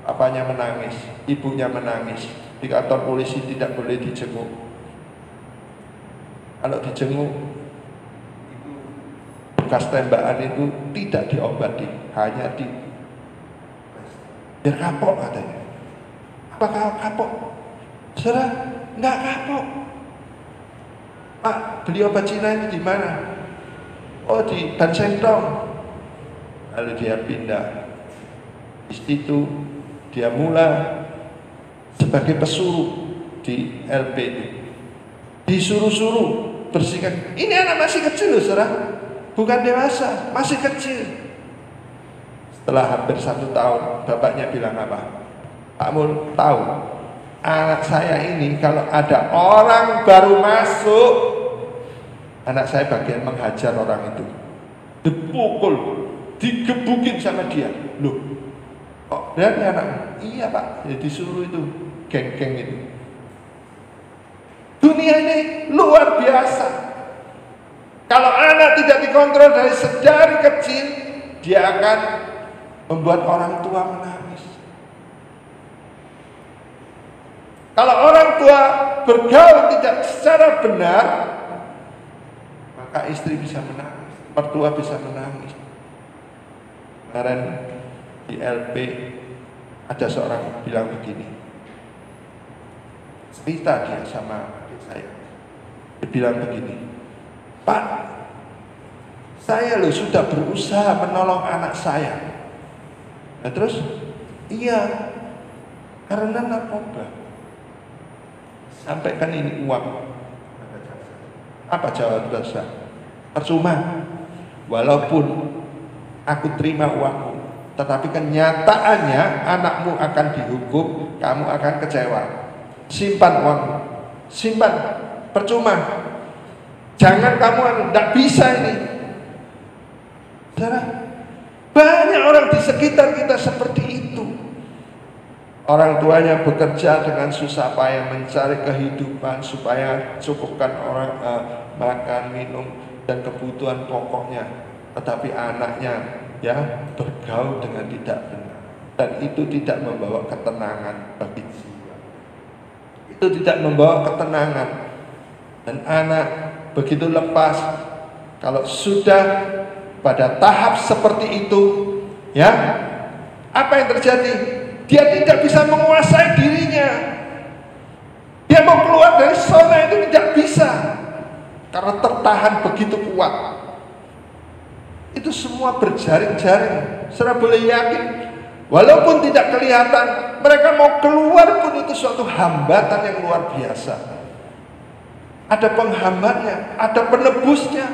apanya menangis, ibunya menangis. Di kantor polisi tidak boleh dijenguk. Kalau dijenguk, bekas tembakan itu tidak diobati, hanya di biar kapok katanya. Apa kapok? Saudara, enggak kapok. Pak, beli obat Cina ini di mana? Oh, di Ban Sentong. Lalu dia pindah. Di situ dia mulai sebagai pesuruh di LP itu. Disuruh-suruh bersihkan. Ini anak masih kecil loh, saudara. Bukan dewasa, masih kecil. Setelah hampir 1 tahun, bapaknya bilang apa? Pak Mul tahu, anak saya ini kalau ada orang baru masuk, anak saya bagian menghajar orang itu, dipukul, digebukin sama dia. Loh, kok berani anaknya? Iya Pak, ya disuruh itu, geng-geng itu. Dunia ini luar biasa. Kalau anak tidak dikontrol dari sedari kecil, dia akan membuat orang tua menangis. Kalau orang tua bergaul tidak secara benar, maka istri bisa menangis, mertua bisa menangis. Kemarin di LP ada seorang bilang begini, cerita dia sama adik saya. Dia bilang begini, Pak, saya loh sudah berusaha menolong anak saya. Nah terus, iya, karena narkoba. Sampaikan ini uang. Apa jawab saya? Percuma. Walaupun aku terima uangmu, tetapi kenyataannya anakmu akan dihukum, kamu akan kecewa. Simpan uangmu, simpan, percuma. Jangan kamu, tidak bisa ini. Saudara, banyak orang di sekitar kita seperti itu. Orang tuanya bekerja dengan susah payah mencari kehidupan supaya cukupkan orang makan, minum, dan kebutuhan pokoknya. Tetapi anaknya ya bergaul dengan tidak benar, dan itu tidak membawa ketenangan bagi jiwa. Itu tidak membawa ketenangan, dan anak begitu lepas kalau sudah pada tahap seperti itu, ya apa yang terjadi? Dia tidak bisa menguasai dirinya. Dia mau keluar dari zona itu tidak bisa karena tertahan begitu kuat. Itu semua berjaring-jaring. Saudara boleh yakin, walaupun tidak kelihatan, mereka mau keluar pun itu suatu hambatan yang luar biasa. Ada penghambatnya, ada penebusnya.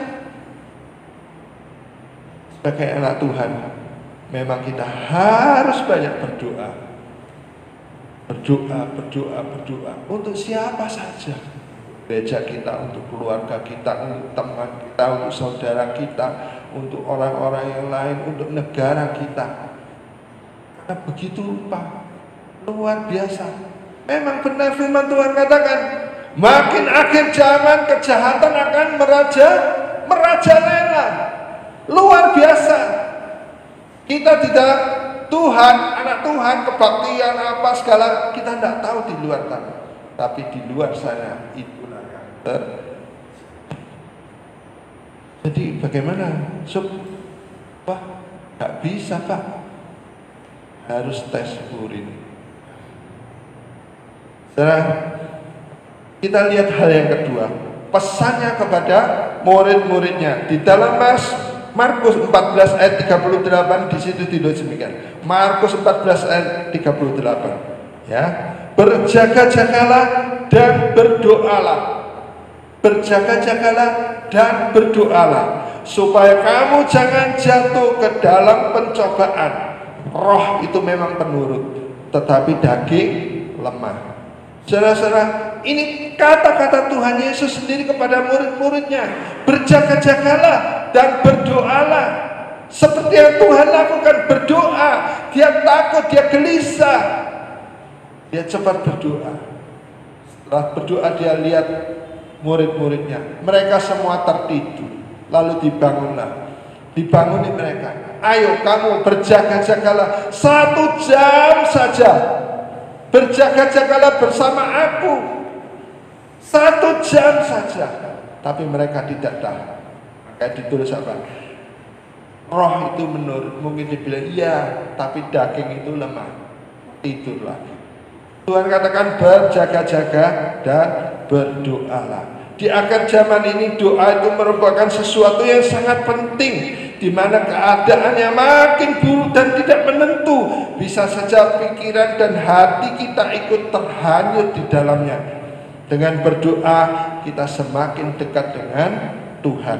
Sebagai anak Tuhan, memang kita harus banyak berdoa. Berdoa untuk siapa saja. Gereja kita, untuk keluarga kita, untuk teman kita, untuk saudara kita, untuk orang-orang yang lain, untuk negara kita. Karena begitu luar biasa. Memang benar firman Tuhan katakan, makin akhir zaman kejahatan akan merajalela. Luar biasa. Kita tidak Tuhan, anak Tuhan, kebaktian apa segala kita tidak tahu di luar sana. Tapi di luar sana itulah yang Jadi bagaimana? Wah, nggak bisa Pak. Harus tes urin. Saudara, kita lihat hal yang kedua. Pesannya kepada murid-muridnya di dalam Markus 14 ayat 38, di situ ditulis demikian. Markus 14 ayat 38. Ya, berjaga-jagalah dan berdoalah. Berjaga-jagalah dan berdoalah supaya kamu jangan jatuh ke dalam pencobaan. Roh itu memang penurut, tetapi daging lemah. Saudara-saudara, ini kata-kata Tuhan Yesus sendiri kepada murid-muridnya. Berjaga-jagalah dan berdoalah. Seperti yang Tuhan lakukan, berdoa. Dia takut, dia gelisah, dia cepat berdoa. Setelah berdoa dia lihat murid-muridnya, mereka semua tertidur. Lalu dibanguni mereka. Ayo kamu berjaga-jagalah 1 jam saja. Berjaga-jagalah bersama aku 1 jam saja. Tapi mereka tidak tahan. Maka ditulis apa? Roh itu menurut. Mungkin dibilang iya, tapi daging itu lemah. Tidur lagi. Tuhan katakan berjaga-jaga dan berdoalah. Di akhir zaman ini doa itu merupakan sesuatu yang sangat penting, di mana keadaannya makin buruk dan tidak menentu. Bisa saja pikiran dan hati kita ikut terhanyut di dalamnya. Dengan berdoa kita semakin dekat dengan Tuhan.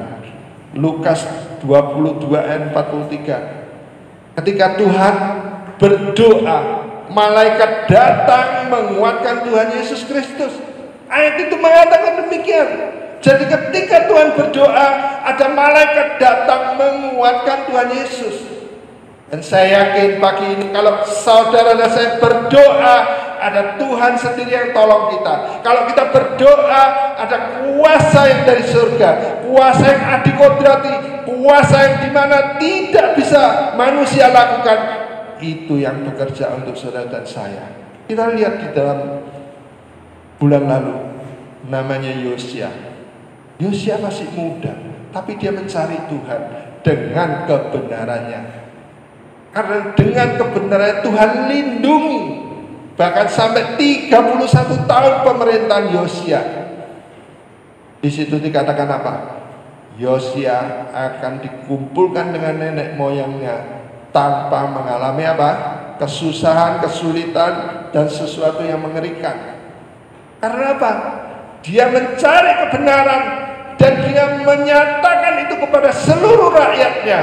Lukas 22 ayat 43. Ketika Tuhan berdoa, malaikat datang menguatkan Tuhan Yesus Kristus. Ayat itu mengatakan demikian. Jadi ketika Tuhan berdoa, ada malaikat datang menguatkan Tuhan Yesus. Dan saya yakin pagi ini kalau saudara dan saya berdoa, ada Tuhan sendiri yang tolong kita. Kalau kita berdoa, ada kuasa yang dari surga, kuasa yang adikodrati, kuasa yang dimana tidak bisa manusia lakukan. Itu yang bekerja untuk saudara dan saya. Kita lihat di dalam bulan lalu, namanya Yosia. Yosia masih muda, tapi dia mencari Tuhan dengan kebenarannya. Karena dengan kebenarannya Tuhan lindungi. Bahkan sampai 31 tahun pemerintahan Yosia. Di situ dikatakan apa? Yosia akan dikumpulkan dengan nenek moyangnya tanpa mengalami apa? Kesusahan, kesulitan, dan sesuatu yang mengerikan. Karena apa? Dia mencari kebenaran dan dia menyatakan itu kepada seluruh rakyatnya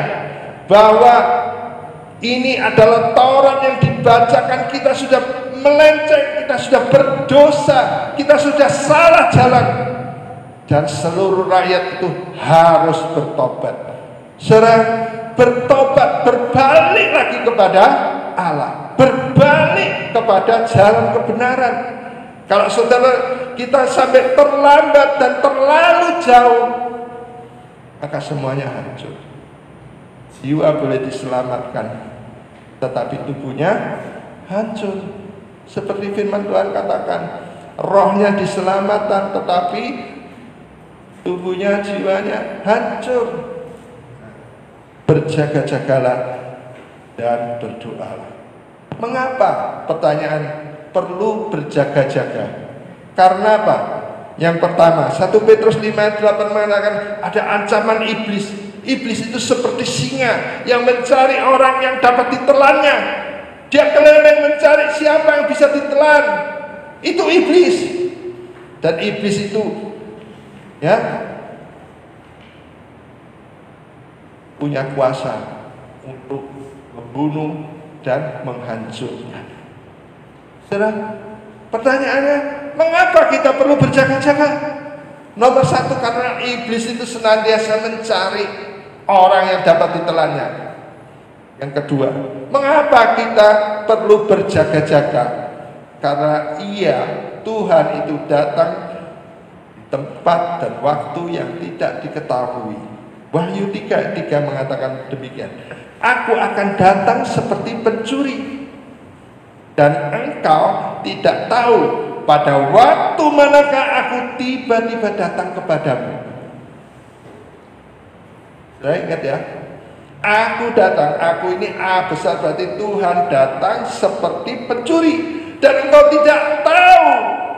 bahwa Ini adalah Taurat yang dibacakan, kita sudah melenceng, kita sudah berdosa, kita sudah salah jalan, dan seluruh rakyat itu harus bertobat. Saudara, bertobat, berbalik lagi kepada Allah, berbalik kepada jalan kebenaran. Kalau saudara kita sampai terlambat dan terlalu jauh, maka semuanya hancur. Jiwa boleh diselamatkan, tetapi tubuhnya hancur. Seperti firman Tuhan katakan, rohnya diselamatkan, tetapi tubuhnya, jiwanya hancur. Berjaga-jagalah dan berdoalah. Mengapa? Pertanyaan, perlu berjaga-jaga. Karena apa? Yang pertama, 1 Petrus 5 ayat 8 mengatakan ada ancaman iblis. Iblis itu seperti singa yang mencari orang yang dapat ditelannya. Dia keliling mencari siapa yang bisa ditelan. Itu iblis. Dan iblis itu ya punya kuasa untuk membunuh dan menghancurkan. Saudara, pertanyaannya, mengapa kita perlu berjaga-jaga? Nomor satu, karena iblis itu senantiasa mencari orang yang dapat ditelannya. Yang kedua, mengapa kita perlu berjaga-jaga? Karena Tuhan itu datang di tempat dan waktu yang tidak diketahui. Wahyu 3:3 mengatakan demikian. Aku akan datang seperti pencuri, dan engkau tidak tahu pada waktu manakah aku tiba-tiba datang kepadamu. Saya ingat ya, aku datang, aku ini A besar, berarti Tuhan datang seperti pencuri, dan engkau tidak tahu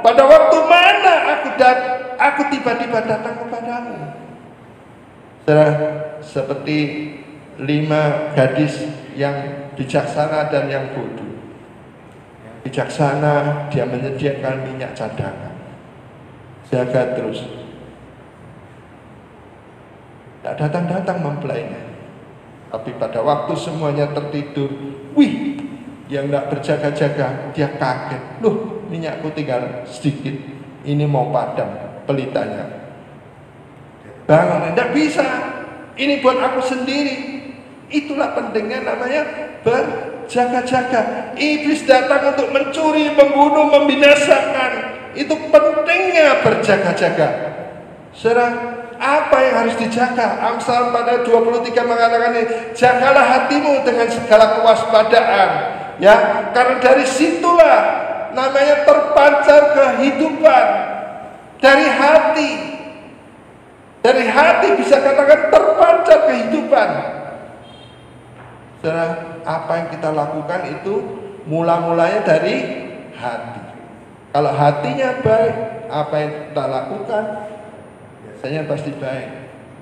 pada waktu mana aku tiba-tiba datang kepadamu. Seperti 5 gadis yang bijaksana dan yang bodoh. Bijaksana, dia menyediakan minyak cadangan, jaga terus, tidak datang-datang mempelainya. Tapi pada waktu semuanya tertidur, wih, yang tidak berjaga-jaga, dia kaget, loh, minyakku tinggal sedikit, ini mau padam pelitanya. Bangun, tidak bisa, ini buat aku sendiri. Itulah pentingnya namanya berjaga-jaga. Iblis datang untuk mencuri, membunuh, membinasakan. Itu pentingnya berjaga-jaga. Saudara, apa yang harus dijaga? Amsal pada 23 mengatakan ini, jagalah hatimu dengan segala kewaspadaan. Ya, karena dari situlah namanya terpancar kehidupan. Dari hati. Dari hati bisa katakan terpancar kehidupan. Saudara, apa yang kita lakukan itu mula-mulanya dari hati. Kalau hatinya baik, apa yang kita lakukan biasanya pasti baik.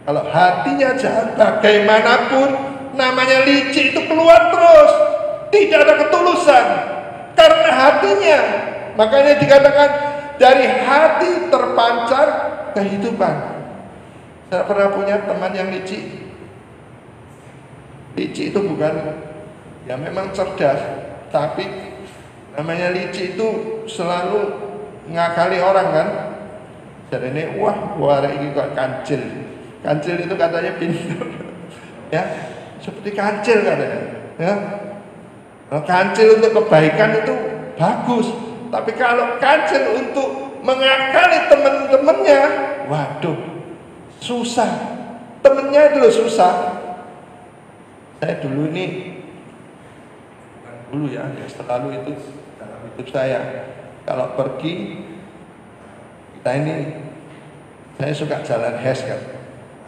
Kalau hatinya jahat, bagaimanapun namanya licik itu keluar terus, tidak ada ketulusan karena hatinya. Makanya dikatakan dari hati terpancar kehidupan. Saya pernah punya teman yang licik. Licik itu bukan, ya memang cerdas, tapi namanya licik itu selalu ngakali orang kan. Jadi ini, wah ini kok kancil. Kancil itu katanya pintar. Ya, seperti kancil katanya. Ya, kancil untuk kebaikan itu bagus, tapi kalau kancil untuk mengakali teman-temannya, waduh, susah. Temennya itu loh susah. Saya dulu ini, dulu ya, selalu itu dalam hidup saya. Kalau pergi, kita ini, saya suka jalan HES kan,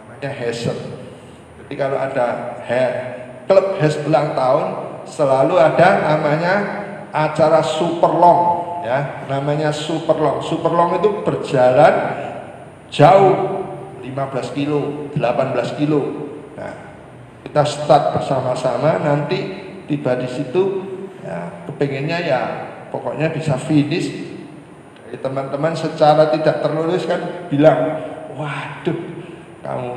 namanya HESer. Jadi kalau ada klub HES ulang tahun, selalu ada namanya acara super long, ya, namanya super long. Super long itu berjalan jauh, 15 kilo, 18 kilo. Nah, kita start bersama-sama, nanti tiba di situ, ya, kepengennya ya pokoknya bisa finish. Dari teman-teman secara tidak tertulis kan bilang, waduh, kamu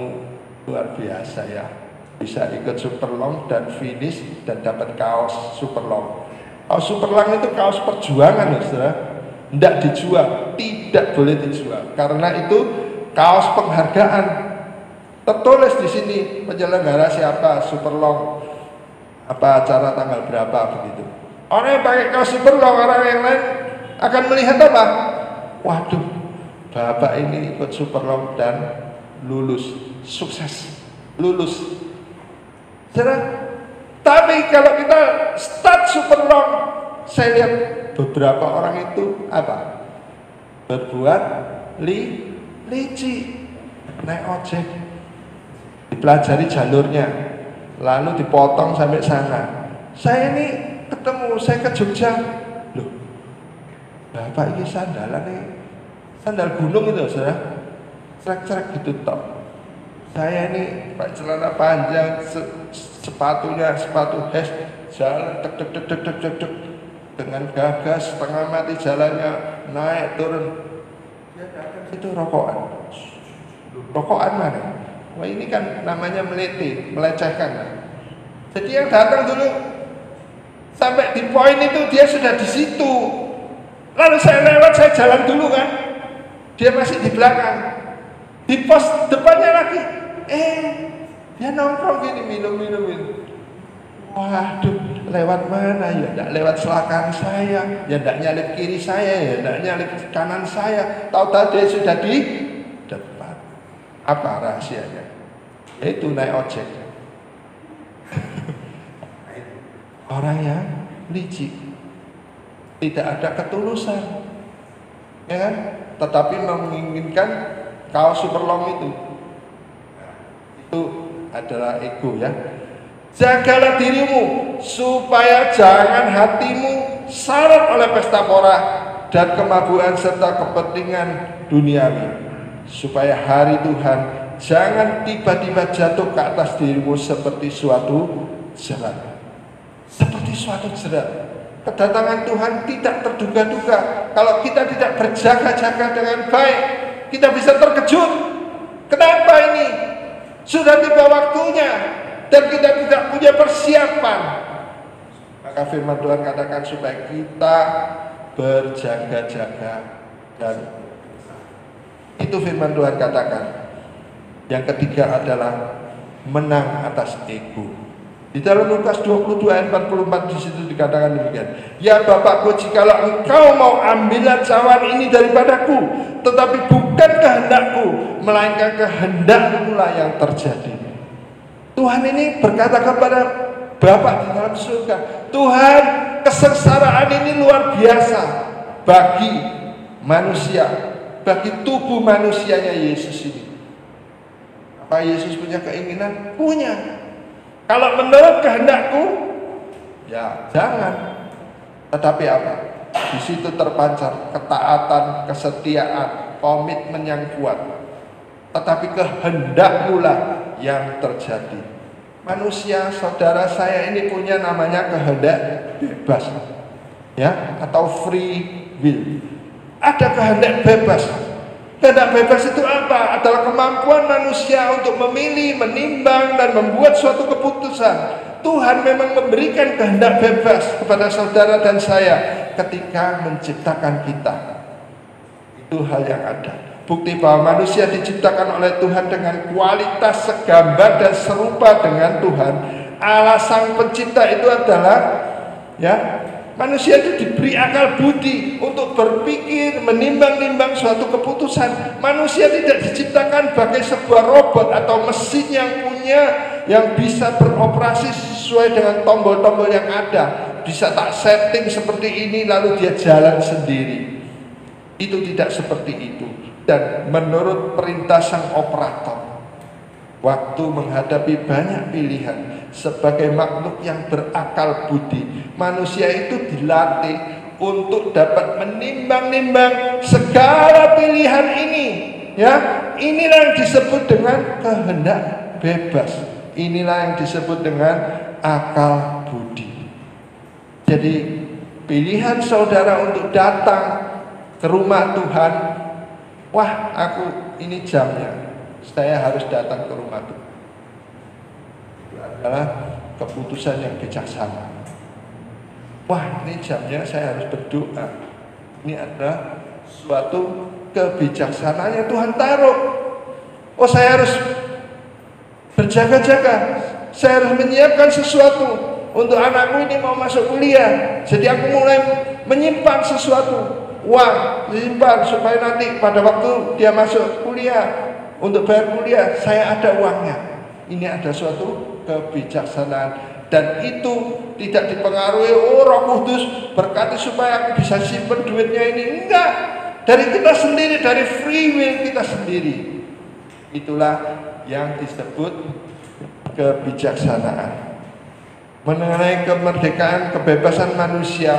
luar biasa ya, bisa ikut super long dan finish dan dapat kaos super long. Kaos super long itu kaos perjuangan, saudara. Tidak dijual, tidak boleh dijual, karena itu kaos penghargaan. Tertulis di sini penyelenggara siapa, super long, apa acara tanggal berapa begitu. Orang yang pakai kaos super long, orang yang lain akan melihat apa? Waduh, bapak ini ikut super long dan lulus, sukses, lulus. Saudara, tapi kalau kita start super long, saya lihat beberapa orang itu apa? Berbuat licik, naik ojek, dipelajari jalurnya, lalu dipotong sampai sana. Saya ini ketemu, saya ke Jogja, loh, bapak ini sandalan nih, sandal gunung itu, saudara, cerek-cerek gitu top. Saya ini pakai celana panjang, sepatunya sepatu es, jalan tek tek tek tek tek tek tek, dengan gagas setengah mati jalannya, naik turun. Dia datang situ rokokan mana? Wah, ini kan namanya melecehkan. Jadi yang datang dulu sampai di poin itu dia sudah di situ. Lalu saya lewat, saya jalan dulu kan, dia masih di belakang. Di pos depannya lagi, dia nongkrong gini minum. Waduh, lewat mana ya? Tidak lewat selakang saya, ya tidak nyalip kiri saya, ya tidak nyalip kanan saya. Tahu-tahu dia sudah di depan. Apa rahasianya? Itu naik ojek. Orang yang licik, tidak ada ketulusan, ya kan? Tetapi menginginkan kaos super long itu adalah ego, ya. Jagalah dirimu supaya jangan hatimu syarat oleh pesta pora dan kemabukan serta kepentingan duniawi, supaya hari Tuhan jangan tiba-tiba jatuh ke atas dirimu seperti suatu jerat. Seperti suatu jerat. Kedatangan Tuhan tidak terduga-duga. Kalau kita tidak berjaga-jaga dengan baik, kita bisa terkejut. Kenapa ini? Sudah tiba waktunya dan kita tidak punya persiapan. Maka firman Tuhan katakan supaya kita berjaga-jaga, dan itu firman Tuhan katakan. Yang ketiga adalah menang atas ego. Di dalam Lukas 22 ayat 44 di situ dikatakan demikian. Ya Bapakku, jikalau engkau mau ambillah cawan ini daripadaku, tetapi bukan kehendakku, melainkan kehendakmu lah yang terjadi. Tuhan ini berkata kepada Bapa di dalam surga, Tuhan, kesengsaraan ini luar biasa bagi manusia, bagi tubuh manusianya Yesus ini. Apa Yesus punya keinginan? Punya. Kalau menurut kehendakku, ya jangan. Tetapi apa? Di situ terpancar ketaatan, kesetiaan, komitmen yang kuat. Tetapi kehendakmu lah yang terjadi. Manusia, saudara saya ini punya namanya kehendak bebas, ya, atau free will. Ada kehendak bebas. Kehendak bebas itu apa? Adalah kemampuan manusia untuk memilih, menimbang, dan membuat suatu keputusan. Tuhan memang memberikan kehendak bebas kepada saudara dan saya ketika menciptakan kita. Itu hal yang ada. Bukti bahwa manusia diciptakan oleh Tuhan dengan kualitas segambar dan serupa dengan Tuhan. Allah Sang Pencipta itu adalah, ya, manusia itu diberi akal budi untuk berpikir, menimbang-nimbang suatu keputusan. Manusia tidak diciptakan sebagai sebuah robot atau mesin yang bisa beroperasi sesuai dengan tombol-tombol yang ada. Bisa tak setting seperti ini lalu dia jalan sendiri. Itu tidak seperti itu. Dan menurut perintah sang operator, waktu menghadapi banyak pilihan, sebagai makhluk yang berakal budi, manusia itu dilatih untuk dapat menimbang-nimbang segala pilihan ini, ya. Inilah yang disebut dengan kehendak bebas. Inilah yang disebut dengan akal budi. Jadi pilihan saudara untuk datang ke rumah Tuhan, wah, aku ini jamnya, saya harus datang ke rumah Tuhan. Itu adalah keputusan yang bijaksana. Wah, ini jamnya saya harus berdoa. Ini adalah suatu kebijaksanaan yang Tuhan taruh. Oh, saya harus berjaga-jaga. Saya harus menyiapkan sesuatu untuk anakku ini mau masuk kuliah. Jadi aku mulai menyimpan sesuatu, uang, disimpan supaya nanti pada waktu dia masuk kuliah, untuk bayar kuliah, saya ada uangnya. Ini ada suatu kebijaksanaan. Dan itu tidak dipengaruhi, oh Roh Kudus berkati supaya aku bisa simpan duitnya ini. Enggak. Dari kita sendiri, dari free will kita sendiri. Itulah yang disebut kebijaksanaan. Mengenai kemerdekaan, kebebasan manusia,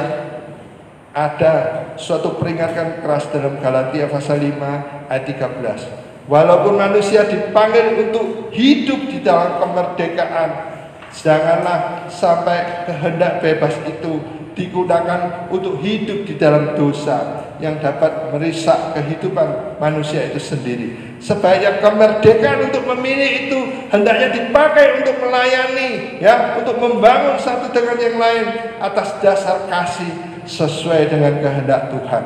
ada suatu peringatan keras dalam Galatia pasal 5 ayat 13. Walaupun manusia dipanggil untuk hidup di dalam kemerdekaan, janganlah sampai kehendak bebas itu digunakan untuk hidup di dalam dosa yang dapat merusak kehidupan manusia itu sendiri. Sebaiknya kemerdekaan untuk memilih itu hendaknya dipakai untuk melayani, ya, untuk membangun satu dengan yang lain atas dasar kasih sesuai dengan kehendak Tuhan.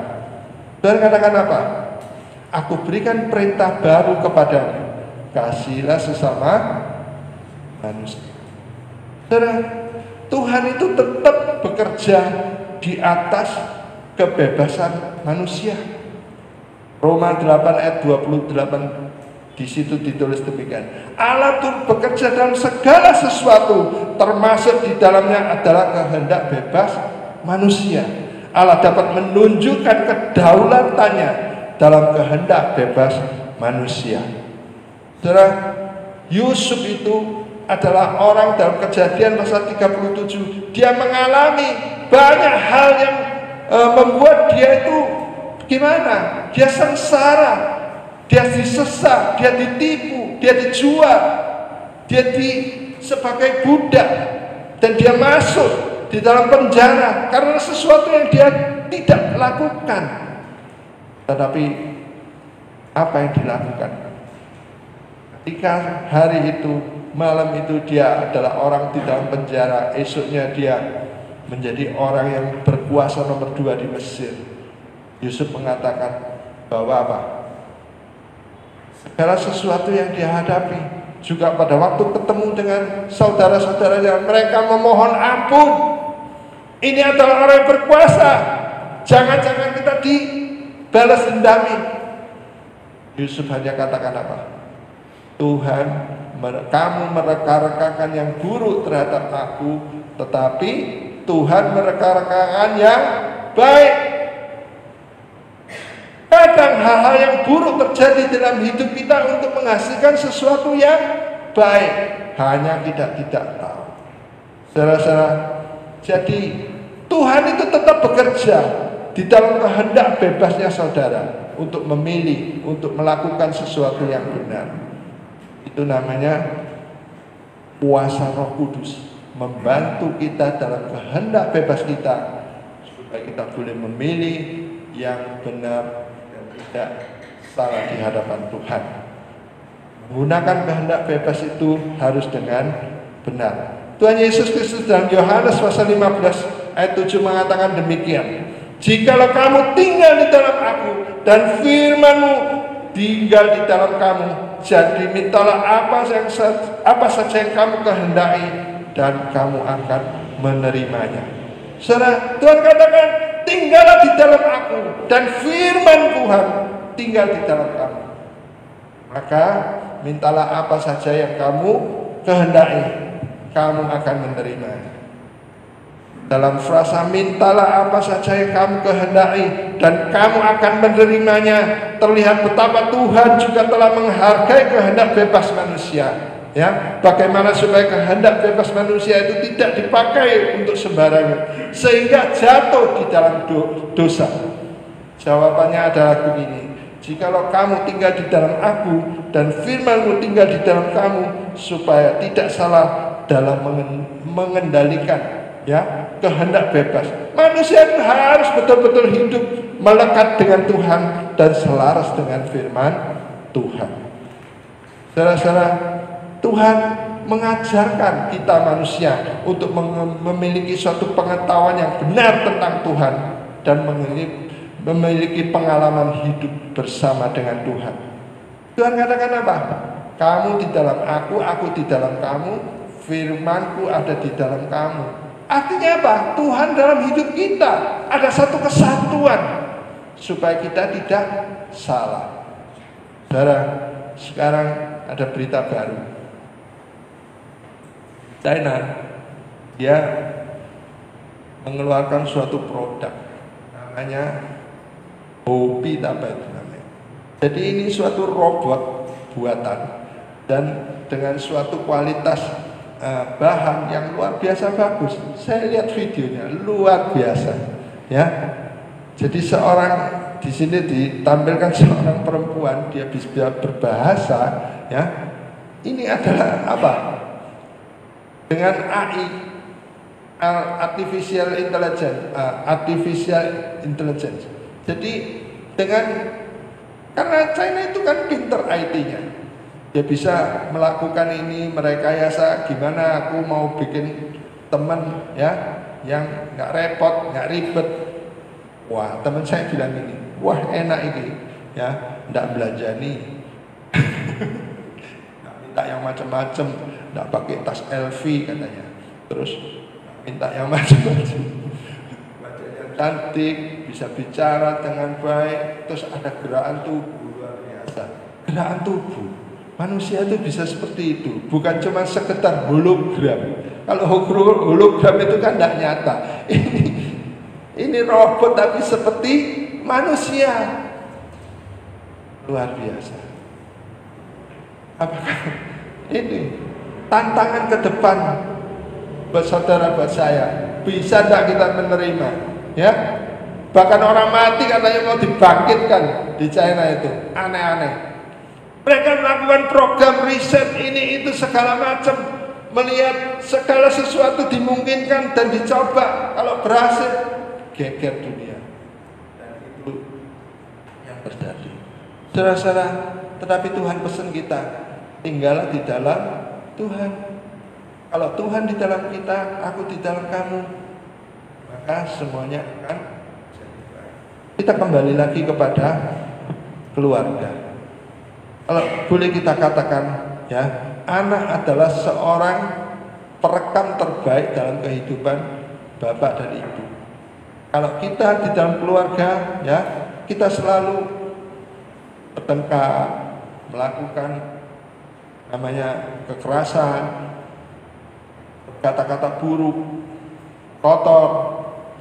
Dan katakan apa? Aku berikan perintah baru kepadamu, kasihilah sesama manusia. Saudara, Tuhan itu tetap bekerja di atas kebebasan manusia. Roma 8 ayat 28, di situ ditulis demikian. Allah turut bekerja dalam segala sesuatu, termasuk di dalamnya adalah kehendak bebas manusia. Allah dapat menunjukkan kedaulatannya dalam kehendak bebas manusia. Saudara, Yusuf itu adalah orang dalam Kejadian pasal 37. Dia mengalami banyak hal yang membuat dia itu gimana? Dia sengsara, dia disesat, dia ditipu, dia dijual, dia sebagai budak, dan dia masuk di dalam penjara karena sesuatu yang dia tidak lakukan. Tetapi apa yang dilakukan? Ketika hari itu, malam itu dia adalah orang di dalam penjara, esoknya dia menjadi orang yang berkuasa nomor 2 di Mesir. Yusuf mengatakan bahwa apa? Segala sesuatu yang dia hadapi, juga pada waktu ketemu dengan saudara-saudaranya, mereka memohon ampun. Ini adalah orang yang berkuasa, jangan-jangan kita dibalas dendami. Yusuf hanya katakan apa? Tuhan, kamu mereka-rekakan yang buruk terhadap aku, tetapi Tuhan mereka-rekakan yang baik. Kadang hal-hal yang buruk terjadi dalam hidup kita untuk menghasilkan sesuatu yang baik, hanya kita tidak tahu. Saudara-saudara, jadi Tuhan itu tetap bekerja di dalam kehendak bebasnya saudara untuk memilih, untuk melakukan sesuatu yang benar. Itu namanya kuasa Roh Kudus membantu kita dalam kehendak bebas kita supaya kita boleh memilih yang benar dan tidak salah di hadapan Tuhan. Menggunakan kehendak bebas itu harus dengan benar. Tuhan Yesus Kristus dalam Yohanes pasal 15 ayat 7 mengatakan demikian. Jikalau kamu tinggal di dalam aku dan firman-Mu tinggal di dalam kamu, jadi mintalah apa saja yang kamu kehendaki dan kamu akan menerimanya. Saudara, Tuhan katakan tinggallah di dalam aku dan firman Tuhan tinggal di dalam kamu. Maka mintalah apa saja yang kamu kehendaki, kamu akan menerimanya. Dalam frasa mintalah apa saja yang kamu kehendaki dan kamu akan menerimanya, terlihat betapa Tuhan juga telah menghargai kehendak bebas manusia. Ya, bagaimana supaya kehendak bebas manusia itu tidak dipakai untuk sembarangan sehingga jatuh di dalam dosa. Jawabannya adalah begini: jikalau kamu tinggal di dalam aku dan firman-Mu tinggal di dalam kamu, supaya tidak salah dalam mengendalikan, ya, kehendak bebas. Manusia itu harus betul-betul hidup melekat dengan Tuhan dan selaras dengan firman Tuhan. Saudara-saudara, Tuhan mengajarkan kita manusia untuk memiliki suatu pengetahuan yang benar tentang Tuhan dan memiliki pengalaman hidup bersama dengan Tuhan. Tuhan katakan apa? Kamu di dalam aku di dalam kamu, firman-Ku ada di dalam kamu. Artinya apa? Tuhan dalam hidup kita, ada satu kesatuan supaya kita tidak salah. Saudara, sekarang ada berita baru. China, dia mengeluarkan suatu produk namanya Hopi, apa itu namanya. Jadi ini suatu robot buatan dan dengan suatu kualitas bahan yang luar biasa bagus. Saya lihat videonya luar biasa, ya. Jadi di sini ditampilkan seorang perempuan, dia bisa berbahasa, ya. Ini adalah apa? Dengan AI, artificial intelligence. Jadi karena China itu kan pinter IT-nya, dia bisa melakukan ini, merekayasa gimana aku mau bikin teman, ya, yang nggak repot, nggak ribet. Wah, teman saya bilang ini, wah enak ini, ya, nggak belanjani, nggak minta yang macam-macam, nggak pakai tas LV katanya, terus minta yang macam-macam, wajahnya cantik, bisa bicara dengan baik, terus ada gerakan tubuh luar biasa, gerakan tubuh. Manusia itu bisa seperti itu, bukan cuma sekedar hologram. Kalau hologram itu kan tidak nyata. Ini robot tapi seperti manusia. Luar biasa. Apakah ini tantangan ke depan buat saudara, buat saya? Bisa tidak kita menerima? Ya, bahkan orang mati katanya mau dibangkitkan di China itu, aneh-aneh. Mereka melakukan program riset ini itu segala macam, melihat segala sesuatu dimungkinkan dan dicoba. Kalau berhasil, geger dunia. Dan itu yang terjadi. Saudara-saudara, tetapi Tuhan pesan kita, tinggallah di dalam Tuhan. Kalau Tuhan di dalam kita, aku di dalam kamu, maka semuanya akan jadi baik. Kita kembali lagi kepada keluarga. Kalau boleh kita katakan, ya, anak adalah seorang perekam terbaik dalam kehidupan bapak dan ibu. Kalau kita di dalam keluarga, ya, kita selalu bertengkar, melakukan namanya kekerasan, kata-kata buruk, kotor,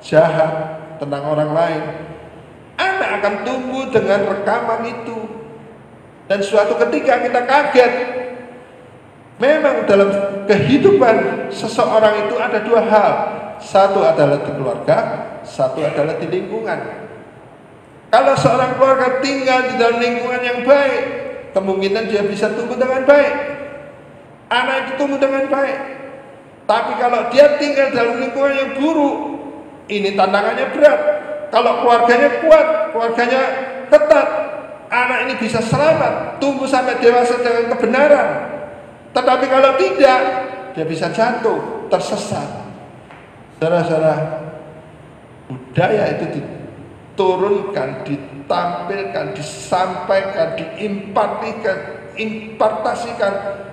jahat tentang orang lain, anak akan tumbuh dengan rekaman itu. Dan suatu ketika kita kaget, memang dalam kehidupan seseorang itu ada dua hal. Satu adalah di keluarga, satu adalah di lingkungan. Kalau seorang keluarga tinggal di dalam lingkungan yang baik, kemungkinan dia bisa tumbuh dengan baik. Anak itu tumbuh dengan baik. Tapi kalau dia tinggal dalam lingkungan yang buruk, ini tantangannya berat. Kalau keluarganya kuat, keluarganya ketat, anak ini bisa selamat, tumbuh sampai dewasa dengan kebenaran. Tetapi kalau tidak, dia bisa jatuh, tersesat. Saudara-saudara, budaya itu diturunkan, ditampilkan, disampaikan, diimpartasikan.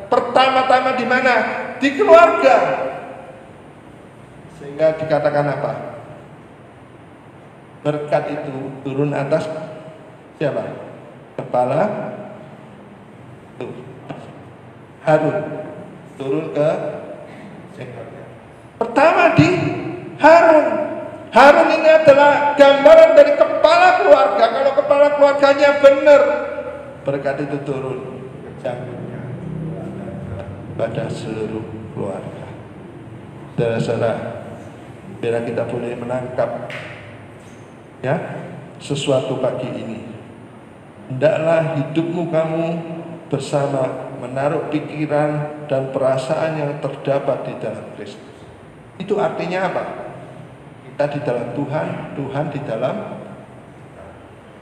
Pertama-tama di mana? Di keluarga. Sehingga dikatakan apa? Berkat itu turun atas siapa? Kepala Harun, turun ke pertama di Harun. Harun ini adalah gambaran dari kepala keluarga. Kalau kepala keluarganya benar, berkat itu turun ke jantungnya, pada seluruh keluarga. Saudara-saudara, biar kita boleh menangkap, ya, sesuatu pagi ini. Hendaklah hidupmu kamu bersama menaruh pikiran dan perasaan yang terdapat di dalam Kristus. Itu artinya apa? Kita di dalam Tuhan, Tuhan di dalam.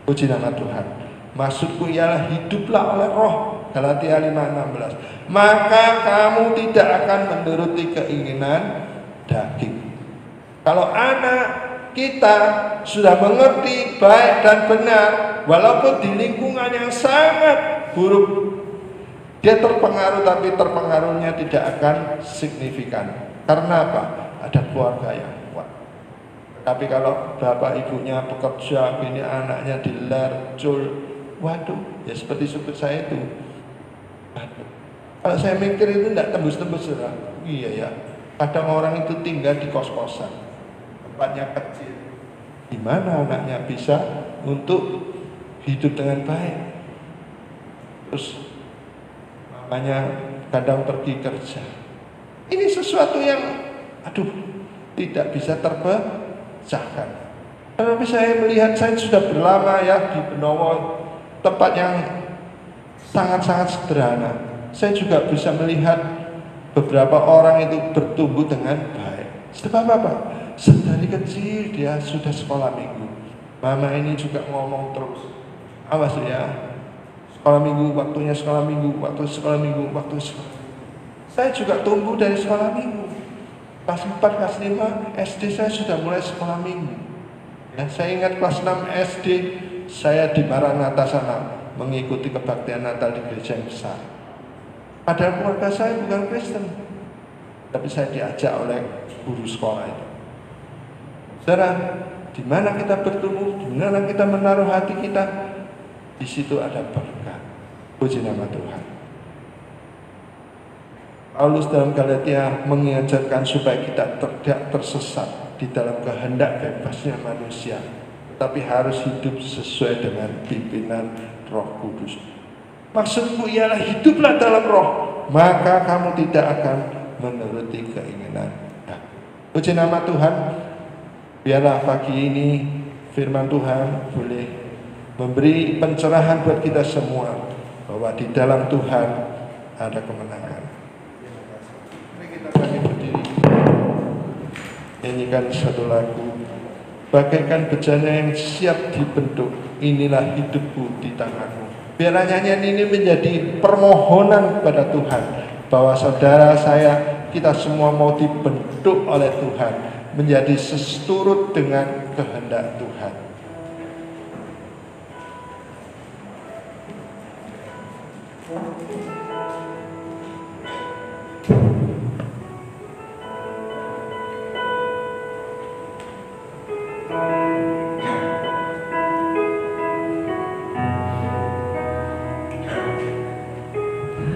Puji nama Tuhan. Maksudku ialah hiduplah oleh Roh. Galatia 5:16. Maka kamu tidak akan menuruti keinginan daging. Kalau anak kita sudah mengerti baik dan benar, walaupun di lingkungan yang sangat buruk, dia terpengaruh, tapi terpengaruhnya tidak akan signifikan. Karena apa? Ada keluarga yang kuat. Tapi kalau bapak ibunya bekerja, ini anaknya dilercul, waduh, ya seperti supir saya itu. Waduh. Kalau saya mikir itu tidak tembus-tembus, iya ya. Kadang orang itu tinggal di kos-kosan, tempatnya kecil. Gimana anaknya bisa untuk hidup dengan baik? Terus mamanya kadang pergi kerja. Ini sesuatu yang, aduh, tidak bisa terpecahkan. Tapi saya melihat, saya sudah berlama ya di Benowo, tempat yang sangat-sangat sederhana. Saya juga bisa melihat beberapa orang itu bertumbuh dengan baik. Sebab apa? Sedari kecil dia sudah sekolah minggu. Mama ini juga ngomong terus, awas ya, sekolah minggu, waktunya sekolah minggu, waktu sekolah minggu, waktu sekolah. Saya juga tumbuh dari sekolah minggu. Kelas 4, kelas 5 SD saya sudah mulai sekolah minggu. Ya, saya ingat kelas 6 SD saya di Maranatha sana mengikuti kebaktian Natal di gereja yang besar. Padahal keluarga saya bukan Kristen, tapi saya diajak oleh guru sekolah itu. Saudara, di mana kita bertumbuh, di mana kita menaruh hati kita, di situ ada berkat. Puji nama Tuhan. Paulus dalam Galatia mengajarkan supaya kita tidak tersesat di dalam kehendak bebasnya manusia, tapi harus hidup sesuai dengan pimpinan Roh Kudus. Maksudku ialah hiduplah dalam Roh, maka kamu tidak akan menuruti keinginan. Puji nama Tuhan. Biarlah pagi ini firman Tuhan boleh memberi pencerahan buat kita semua bahwa di dalam Tuhan ada kemenangan. Kita bangkit berdiri, nyanyikan satu lagu, bagaikan bejana yang siap dibentuk, inilah hidupku di tanganmu. Biarlah nyanyian ini menjadi permohonan kepada Tuhan bahwa saudara saya, kita semua mau dibentuk oleh Tuhan menjadi seturut dengan kehendak Tuhan.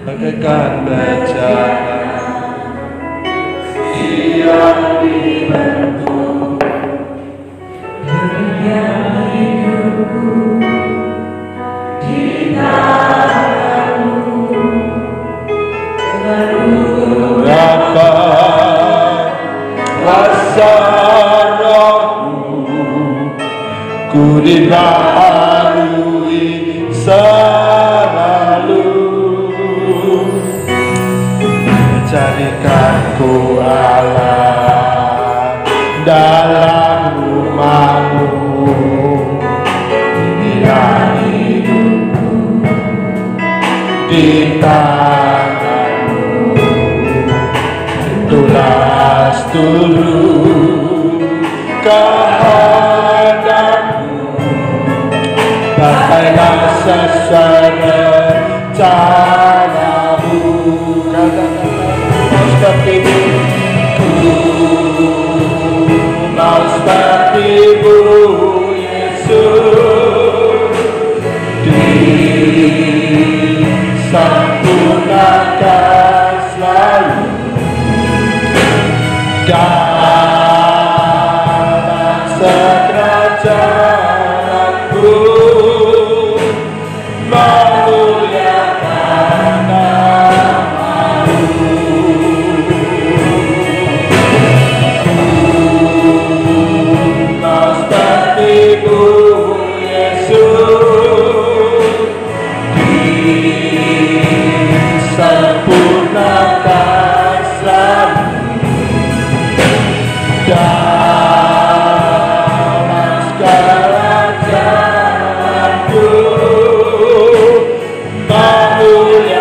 Bagaikan bejana siap dibentuk, demikian hidupku di tanganmu. Dengan berapa rasa rohmu, ku dibaharui selalu. Jadikanku Allah dalam rumahmu, inilah hidupku di tanganmu. Tulas dulu kehendakmu, pakailah sesuai rencanamu. Mau seperti-Mu Yesus, disempurnakan selalu dalam sekerajaanmu, memuliakan nama-Mu. Sempurnakan selalu dalam segala jalanku, memuliakan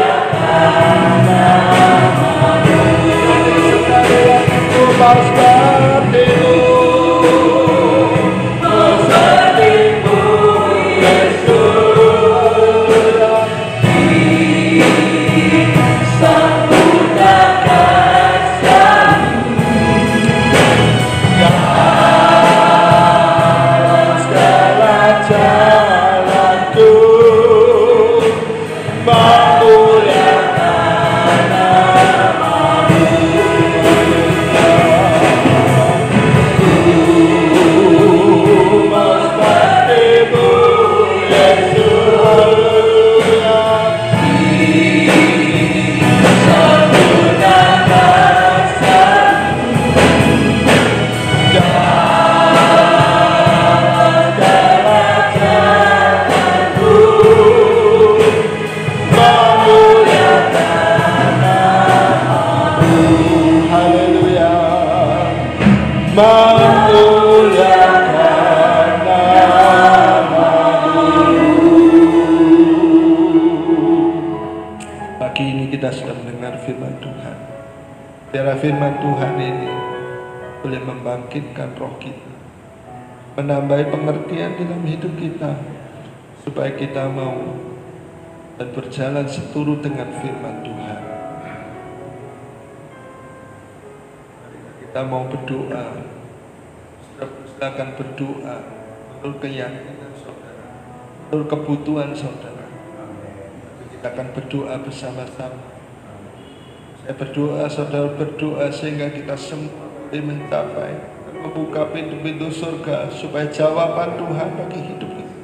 Pagi ini kita sudah mendengar firman Tuhan. Biarlah firman Tuhan ini boleh membangkitkan roh kita, menambahi pengertian dalam hidup kita, supaya kita mau dan berjalan seturut dengan firman Tuhan. Kita mau berdoa, silakan berdoa menurut keyakinan saudara, menurut kebutuhan saudara. Kita akan berdoa bersama-sama. Saya berdoa, saudara berdoa, sehingga kita semua boleh mencapai dan membuka pintu-pintu surga, supaya jawaban Tuhan bagi hidup kita.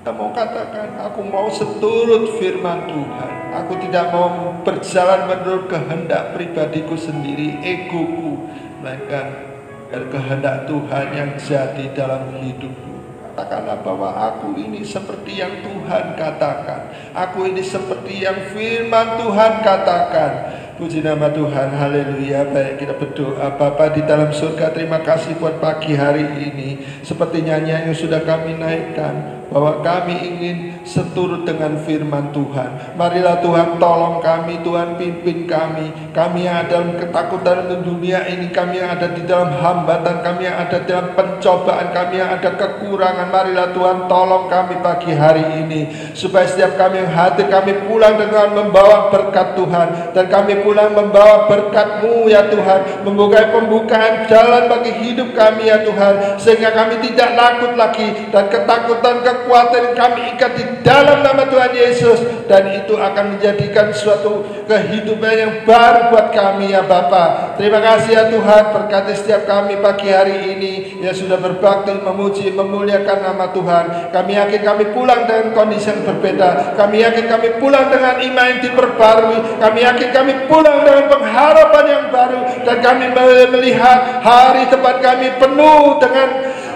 Kita mau katakan, aku mau seturut firman Tuhan. Aku tidak mau berjalan menurut kehendak pribadiku sendiri, egoku, melainkan kehendak Tuhan yang jadi dalam hidupku. Katakanlah bahwa aku ini seperti yang Tuhan katakan. Aku ini seperti yang firman Tuhan katakan. Puji nama Tuhan, haleluya. Baik, kita berdoa. Bapa di dalam surga, terima kasih buat pagi hari ini. Seperti nyanyian yang sudah kami naikkan, bahwa kami ingin seturut dengan firman Tuhan. Marilah Tuhan tolong kami, Tuhan pimpin kami. Kami yang ada dalam ketakutan dunia ini, kami yang ada di dalam hambatan, kami yang ada dalam pencobaan, kami yang ada kekurangan. Marilah Tuhan tolong kami pagi hari ini, supaya setiap kami yang hadir, kami pulang dengan membawa berkat Tuhan, dan kami pulang membawa berkat-Mu ya Tuhan, membuka pembukaan jalan bagi hidup kami ya Tuhan, sehingga kami tidak takut lagi, dan ketakutan, kekuatan kami ikat di dalam nama Tuhan Yesus, dan itu akan menjadikan suatu kehidupan yang baru buat kami ya Bapa. Terima kasih ya Tuhan, berkati setiap kami pagi hari ini yang sudah berbakti, memuji, memuliakan nama Tuhan. Kami yakin kami pulang dengan kondisi yang berbeda. Kami yakin kami pulang dengan iman yang diperbarui. Kami yakin kami pulang dengan pengharapan yang baru, dan kami melihat hari depan kami penuh dengan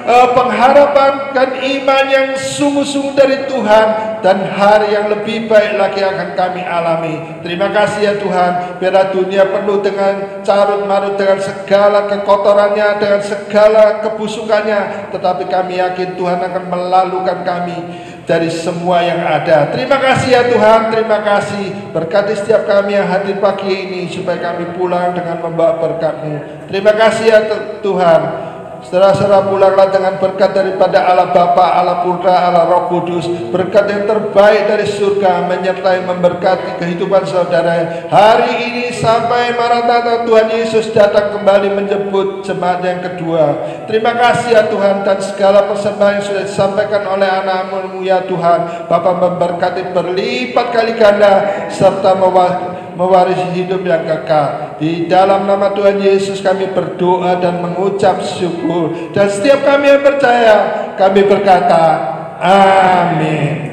pengharapan dan iman yang sungguh-sungguh dari Tuhan, dan hari yang lebih baik lagi akan kami alami. Terima kasih ya Tuhan. Biarlah dunia penuh dengan carut marut, dengan segala kekotorannya, dengan segala kebusukannya, tetapi kami yakin Tuhan akan melalukan kami dari semua yang ada. Terima kasih ya Tuhan, terima kasih. Berkati setiap kami yang hadir pagi ini, supaya kami pulang dengan membawa berkat-Mu. Terima kasih ya Tuhan. Saudara-saudara, pulanglah dengan berkat daripada Allah Bapa, Allah Putra, Allah Roh Kudus. Berkat yang terbaik dari surga menyertai memberkati kehidupan saudara hari ini sampai Maranatha Tuhan Yesus datang kembali menjemput jemaat yang kedua. Terima kasih ya Tuhan, dan segala persembahan yang sudah disampaikan oleh anak-Mu ya Tuhan, Bapa memberkati berlipat kali ganda serta mewarisi hidup yang kekal. Di dalam nama Tuhan Yesus kami berdoa dan mengucap syukur, dan setiap kami yang percaya, kami berkata amin.